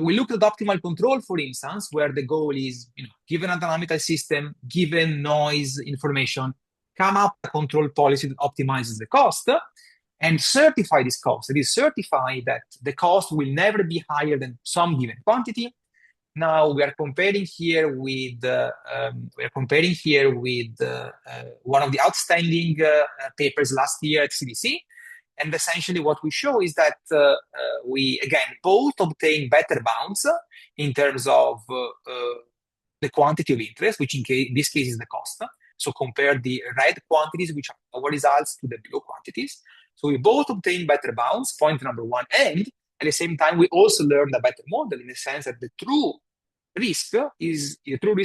We looked at optimal control, for instance, where the goal is, given a dynamical system, given noise information, come up with a control policy that optimizes the cost and certify this cost. It is certify that the cost will never be higher than some given quantity. Now we are comparing here with one of the outstanding papers last year at CDC. And essentially what we show is that we, again, both obtain better bounds in terms of the quantity of interest, which in this case is the cost. So compare the red quantities, which are our results, to the blue quantities. So we both obtain better bounds, point number one. And at the same time, we also learned a better model in the sense that the true risk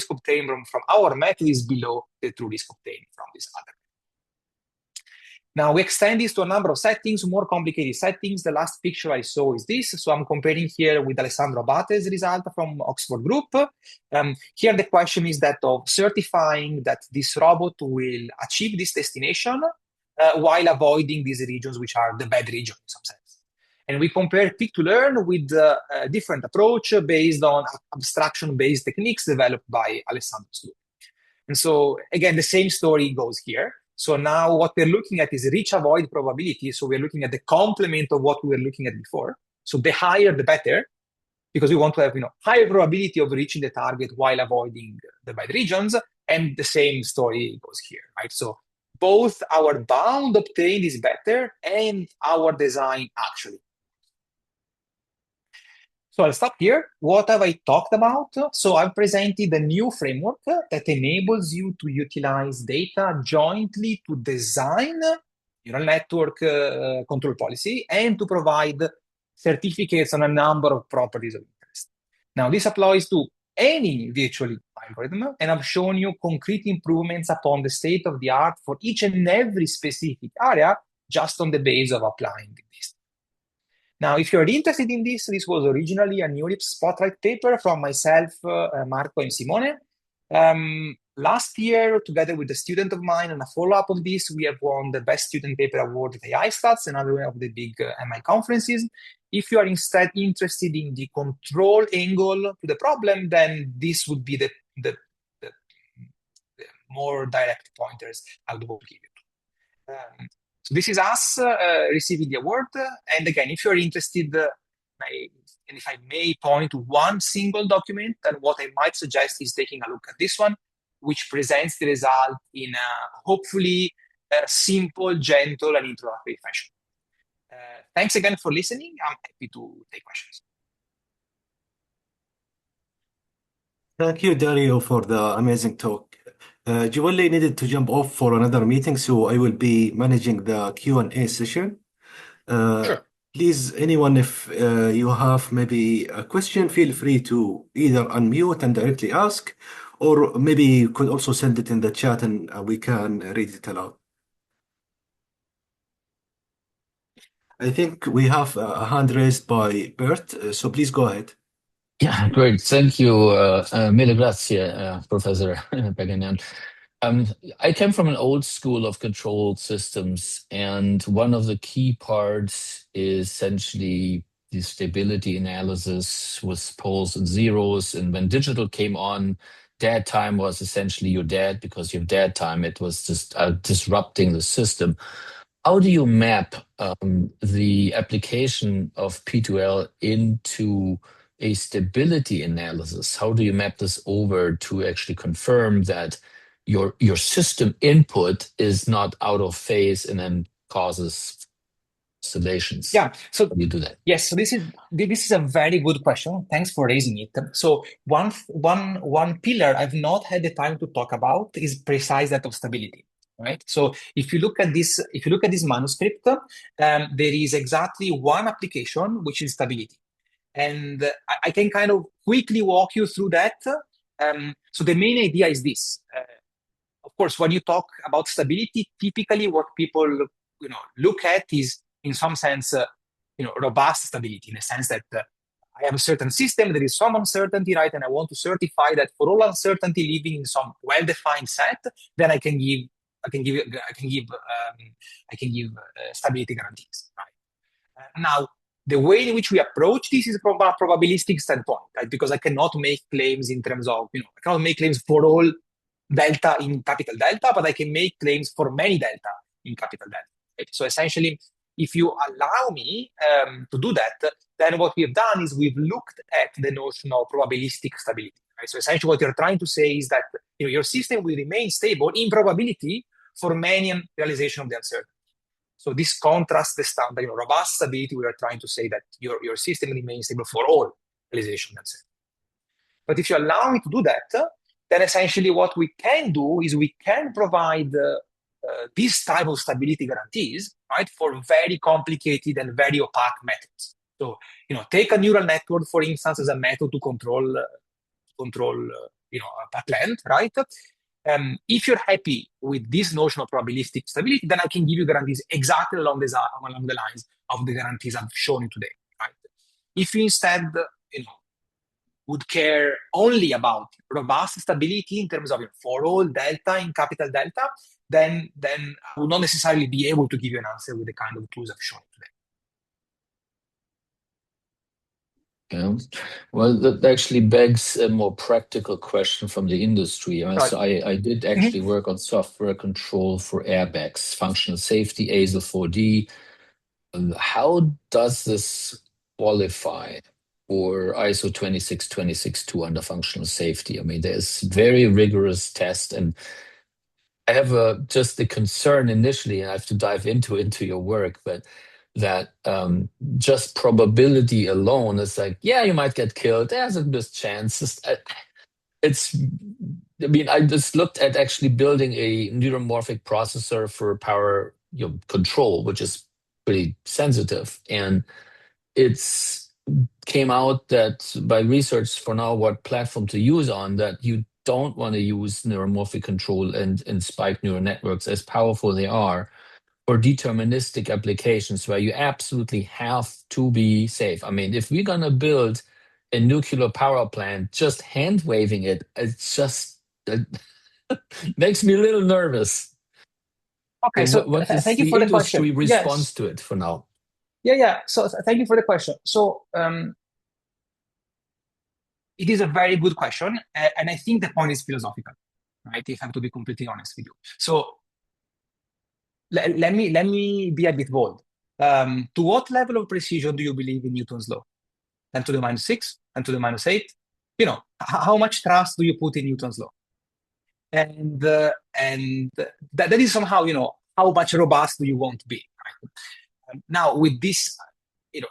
obtained from our method is below the true risk obtained from this other. Now we extend this to a number of settings, more complicated settings. The last picture I saw is this. So I'm comparing here with Alessandro Abate's result from Oxford Group. Here the question is that of certifying that this robot will achieve this destination while avoiding these regions, which are the bad region in some sense. And we compare PIC-to-learn with a different approach based on abstraction-based techniques developed by Alessandro's group. And so again, the same story goes here. So now what we're looking at is reach-avoid probability. So we're looking at the complement of what we were looking at before. So the higher, the better, because we want to have higher probability of reaching the target while avoiding the bad regions. And the same story goes here, right? So both our bound obtained is better and our design actually. So I'll stop here. What have I talked about? So I've presented a new framework that enables you to utilize data jointly to design neural network control policy, and to provide certificates on a number of properties of interest. Now, this applies to any virtual algorithm, and I've shown you concrete improvements upon the state of the art for each and every specific area, just on the basis of applying this. Now, if you're interested in this was originally a Neuralip Spotlight paper from myself, Marco, and Simone. Last year, together with a student of mine, and a follow-up of this, we have won the Best Student Paper Award at AI Stats, another of the big MI conferences. If you are instead interested in the control angle to the problem, then this would be the more direct pointers I would give you. So this is us receiving the award. And again, if you're interested, and if I may point to one single document, then what I might suggest is taking a look at this one, which presents the result in a hopefully simple, gentle, and introductory fashion. Thanks again for listening. I'm happy to take questions. Thank you, Dario, for the amazing talk. Giovanni needed to jump off for another meeting, so I will be managing the Q&A session. Sure. Please, anyone, if you have maybe a question, feel free to either unmute and directly ask, or maybe you could also send it in the chat and we can read it aloud. I think we have a hand raised by Bert, so please go ahead. Yeah, great. Thank you. Mille grazie, Professor Paccagnan. I came from an old school of control systems, and one of the key parts is essentially the stability analysis with poles and zeros. And when digital came on, dead time was essentially your dead, because your dead time, it was just disrupting the system. How do you map the application of P2L into a stability analysis? How do you map this over to actually confirm that your system input is not out of phase and then causes oscillations? Yeah. So how do you do that? Yes. So this is a very good question. Thanks for raising it. So one pillar I've not had the time to talk about is precise that of stability. Right. So if you look at this manuscript, there is exactly one application, which is stability. And I can kind of quickly walk you through that. So the main idea is this. Of course, when you talk about stability, typically what people look at is, in some sense, robust stability, in the sense that I have a certain system, there is some uncertainty, right? And I want to certify that for all uncertainty living in some well-defined set, then I can give stability guarantees, right? Now, the way in which we approach this is from a probabilistic standpoint, right? Because I cannot make claims in terms of, I cannot make claims for all delta in capital delta, but I can make claims for many delta in capital delta. Right? So essentially, if you allow me to do that, then what we've done is we've looked at the notion of probabilistic stability. Right? So essentially what you're trying to say is that your system will remain stable in probability for many realization of the uncertainty. So this contrasts the standard, robust stability. We are trying to say that your system remains stable for all realization of uncertainty. But if you allow me to do that, then essentially what we can do is we can provide this type of stability guarantees, right, for very complicated and very opaque methods. So, take a neural network, for instance, as a method to control a path length, right? If you're happy with this notion of probabilistic stability, then I can give you guarantees exactly along the lines of the guarantees I've shown you today, right? If you instead, would care only about robust stability in terms of for all delta in capital delta, then I will not necessarily be able to give you an answer with the kind of tools I've shown today. Yeah. Well, that actually begs a more practical question from the industry. Right. So I did actually work on software control for airbags, functional safety, ASIL 4D. How does this qualify for ISO 26262 under functional safety? I mean, there's very rigorous tests, and I have just the concern initially, and I have to dive into your work, but that just probability alone is like, yeah, you might get killed. There's a good chance. I just looked at actually building a neuromorphic processor for power control, which is pretty sensitive. And it's came out that by research for now what platform to use on, that you don't want to use neuromorphic control and spike neural networks, as powerful they are, for deterministic applications where you absolutely have to be safe. I mean, if we're going to build a nuclear power plant, just hand waving it makes me a little nervous. Okay, so what is thank you the for the industry question. response Yes. to it for now? Yeah. So thank you for the question. So it is a very good question, and I think the point is philosophical, right? If I have to be completely honest with you. So let me be a bit bold. To what level of precision do you believe in Newton's law? 10 to the minus 6, 10 to the minus 8? How much trust do you put in Newton's law? And that is somehow, how much robust do you want to be? Right? Now, with this, I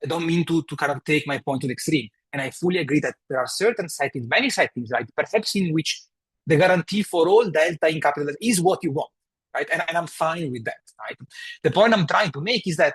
don't mean to kind of take my point to the extreme. And I fully agree that there are certain settings, many settings, right, perhaps in which the guarantee for all delta in capital Delta is what you want, right? And I'm fine with that, right? The point I'm trying to make is that,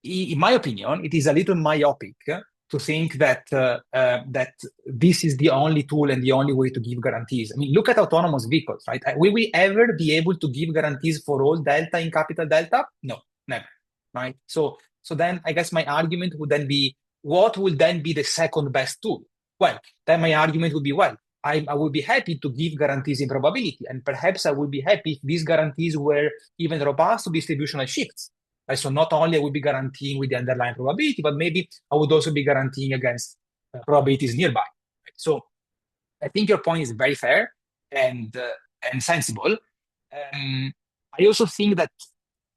in my opinion, it is a little myopic to think that that this is the only tool and the only way to give guarantees. I mean, look at autonomous vehicles, right? Will we ever be able to give guarantees for all delta in capital Delta? No, never, right? So then I guess my argument would then be, what will then be the second best tool? Well, then my argument would be, well, I would be happy to give guarantees in probability, and perhaps I would be happy if these guarantees were even robust to distributional shifts. Right? So not only I would be guaranteeing with the underlying probability, but maybe I would also be guaranteeing against probabilities nearby. Right? So I think your point is very fair and sensible. I also think that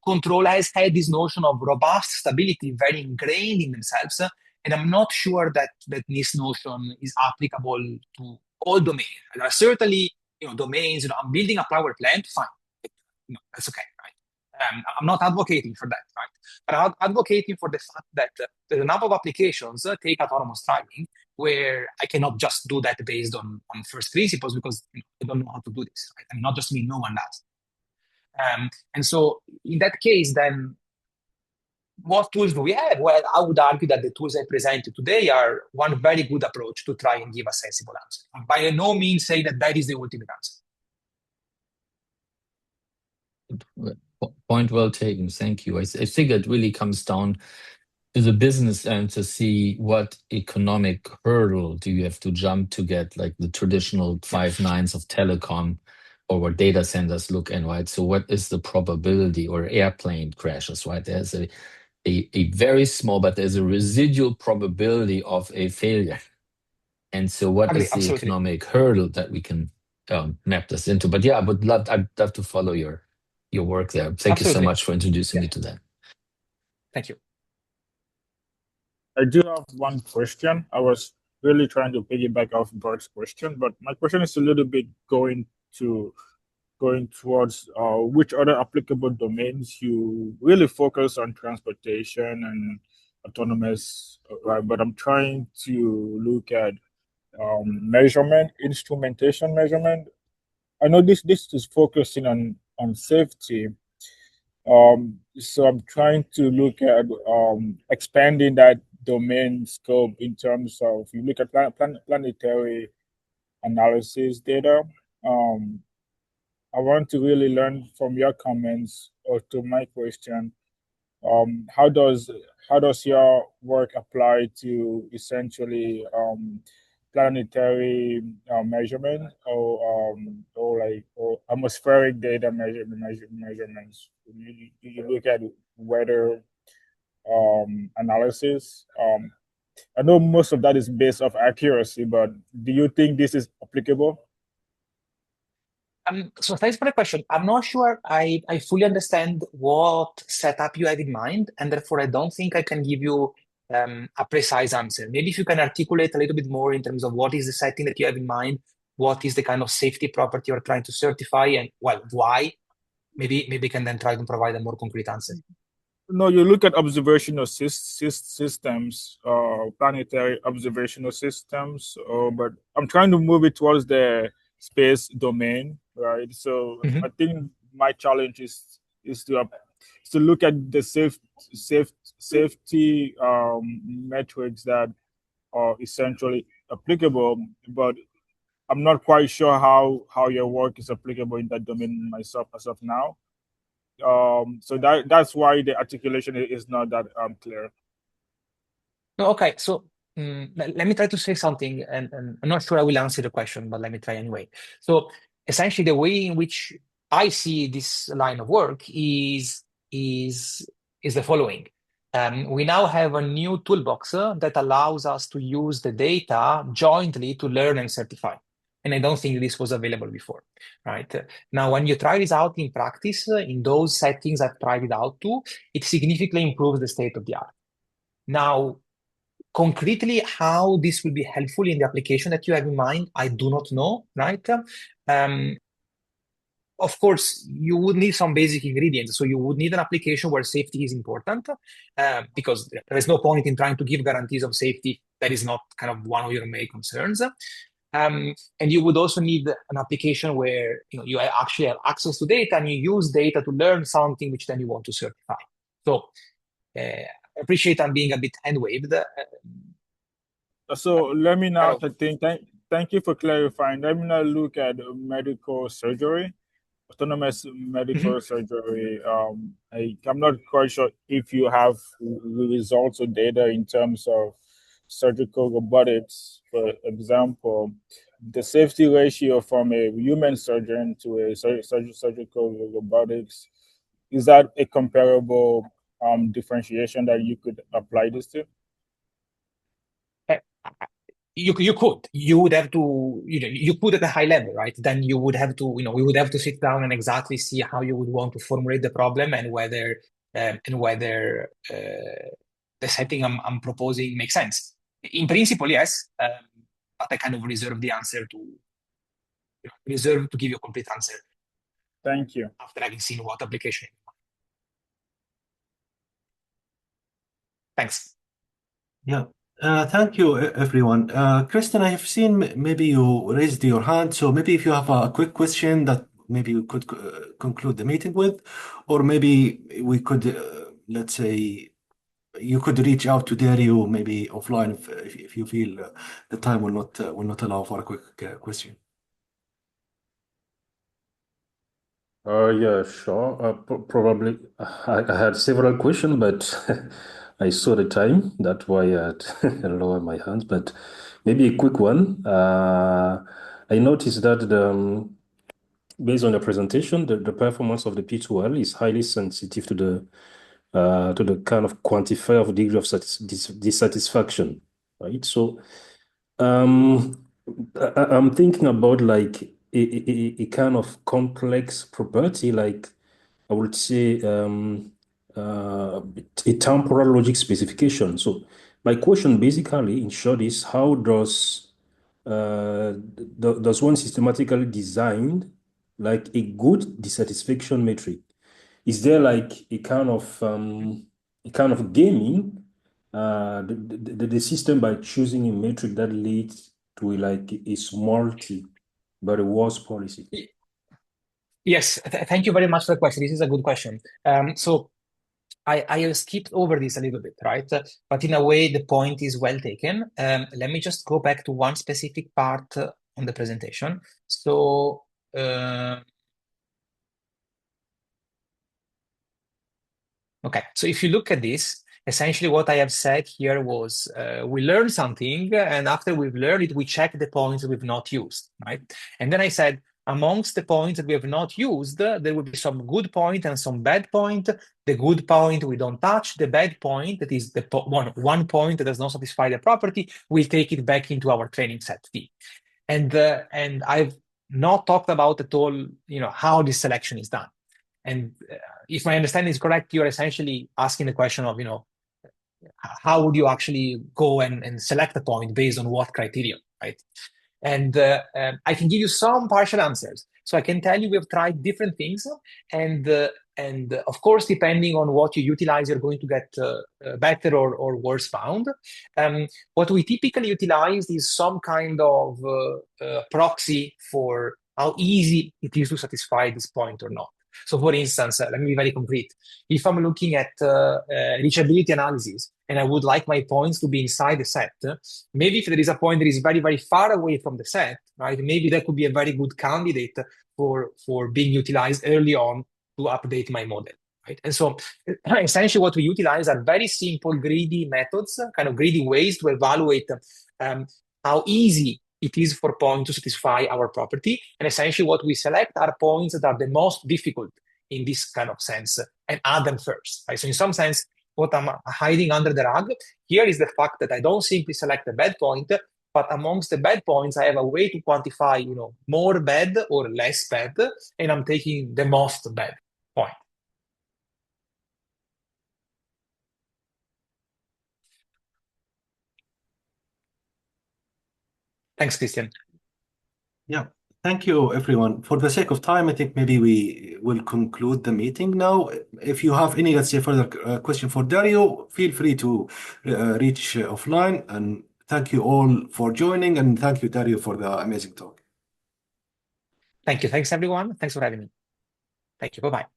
control has had this notion of robust stability very ingrained in themselves, and I'm not sure that this notion is applicable to all domains. There are certainly domains. I'm building a power plant, fine, that's okay, right? I'm not advocating for that, right? But I'm advocating for the fact that there's a number of applications, take autonomous driving, where I cannot just do that based on first principles, because I don't know how to do this, right? And not just me, no one does. And so in that case, then what tools do we have? Well, I would argue that the tools I presented today are one very good approach to try and give a sensible answer. By no means say that is the ultimate answer. Point well taken. Thank you. I think it really comes down to the business and to see what economic hurdle do you have to jump to get like the traditional 5 nines of telecom, or what data centers look in, right? So what is the probability, or airplane crashes, right? There's a very small, but there's a residual probability of a failure. And so what is the Absolutely. economic hurdle that we can map this into? But yeah, I'd love to follow your work there. Thank you so much for introducing me to that. Thank you. I do have one question. I was really trying to piggyback off Bert's question, but my question is a little bit going towards which other applicable domains you really focus on transportation and autonomous, right? But I'm trying to look at measurement, instrumentation measurement. I know this is focusing on safety. So I'm trying to look at expanding that domain scope in terms of, you look at planetary analysis data. I want to really learn from your comments, or to my question, how does your work apply to essentially planetary measurement, or atmospheric data measurements? You look at weather analysis. I know most of that is based off accuracy, but do you think this is applicable? So thanks for the question. I'm not sure I fully understand what setup you have in mind, and therefore I don't think I can give you a precise answer. Maybe if you can articulate a little bit more in terms of what is the setting that you have in mind, what is the kind of safety property you're trying to certify, and why? Maybe can then try to provide a more concrete answer. No, you look at observational systems, planetary observational systems, but I'm trying to move it towards the space domain, right? So I think my challenge is to look at the safety metrics that are essentially applicable, but I'm not quite sure how your work is applicable in that domain myself as of now. So that's why the articulation is not that clear. No, okay, so let me try to say something, and I'm not sure I will answer the question, but let me try anyway. So essentially, the way in which I see this line of work is the following. We now have a new toolbox that allows us to use the data jointly to learn and certify. And I don't think this was available before, right? Now, when you try this out in practice, in those settings I've tried it out to, it significantly improves the state of the art. Now, concretely, how this will be helpful in the application that you have in mind, I do not know, right? Of course, you would need some basic ingredients. So you would need an application where safety is important, because there is no point in trying to give guarantees of safety that is not kind of one of your main concerns. And you would also need an application where you actually have access to data and you use data to learn something which then you want to certify. So I appreciate I'm being a bit hand-waved. So let me now thank you for clarifying. Let me now look at medical surgery, autonomous medical surgery. I'm not quite sure if you have results or data in terms of surgical robotics. For example, the safety ratio from a human surgeon to a surgical robotics, is that a comparable differentiation that you could apply this to? You would have to, you could at a high level, right? Then you would have to, we would have to sit down and exactly see how you would want to formulate the problem and whether the setting I'm proposing makes sense. In principle, yes, but I kind of reserve the answer to give you a complete answer. Thank you. After having seen what application. Thanks. Yeah. Thank you, everyone. Kristen, I have seen maybe you raised your hand, so maybe if you have a quick question that maybe we could conclude the meeting with, or maybe we could, let's say, you could reach out to Dario maybe offline if you feel the time will not allow for a quick question. Yeah, sure. Probably I had several questions, but I saw the time. That's why I had lowered my hands. But maybe a quick one. I noticed that based on the presentation, the performance of the P2L is highly sensitive to the kind of quantifier of degree of dissatisfaction, right? So I'm thinking about like a kind of complex property, like I would say a temporal logic specification. So my question basically, in short, is how does one systematically design like a good dissatisfaction metric? Is there like a kind of gaming the system by choosing a metric that leads to like a small t, but a worse policy? Yes, thank you very much for the question. This is a good question. So I have skipped over this a little bit, right? But in a way, the point is well taken. Let me just go back to one specific part on the presentation. So okay, so if you look at this, essentially what I have said here was we learn something, and after we've learned it, we check the points we've not used, right? And then I said, amongst the points that we have not used, there will be some good point and some bad point. The good point we don't touch. The bad point, that is the one point that does not satisfy the property, we'll take it back into our training set T. And I've not talked about at all, how this selection is done. And if my understanding is correct, you're essentially asking the question of, how would you actually go and select a point based on what criteria, right? And I can give you some partial answers. So I can tell you we've tried different things, and of course, depending on what you utilize, you're going to get better or worse bound. What we typically utilize is some kind of proxy for how easy it is to satisfy this point or not. So for instance, let me be very concrete. If I'm looking at reachability analysis and I would like my points to be inside the set, maybe if there is a point that is very, very far away from the set, right, maybe that could be a very good candidate for being utilized early on to update my model. Right? And so essentially what we utilize are very simple greedy methods, kind of greedy ways to evaluate how easy it is for points to satisfy our property. And essentially what we select are points that are the most difficult in this kind of sense and add them first. Right? So in some sense, what I'm hiding under the rug here is the fact that I don't simply select a bad point, but amongst the bad points, I have a way to quantify, more bad or less bad, and I'm taking the most bad point. Thanks, Christian. Yeah, thank you, everyone. For the sake of time, I think maybe we will conclude the meeting now. If you have any, let's say, further question for Dario, feel free to reach offline. And thank you all for joining, and thank you, Dario, for the amazing talk. Thank you. Thanks, everyone. Thanks for having me. Thank you. Bye-bye.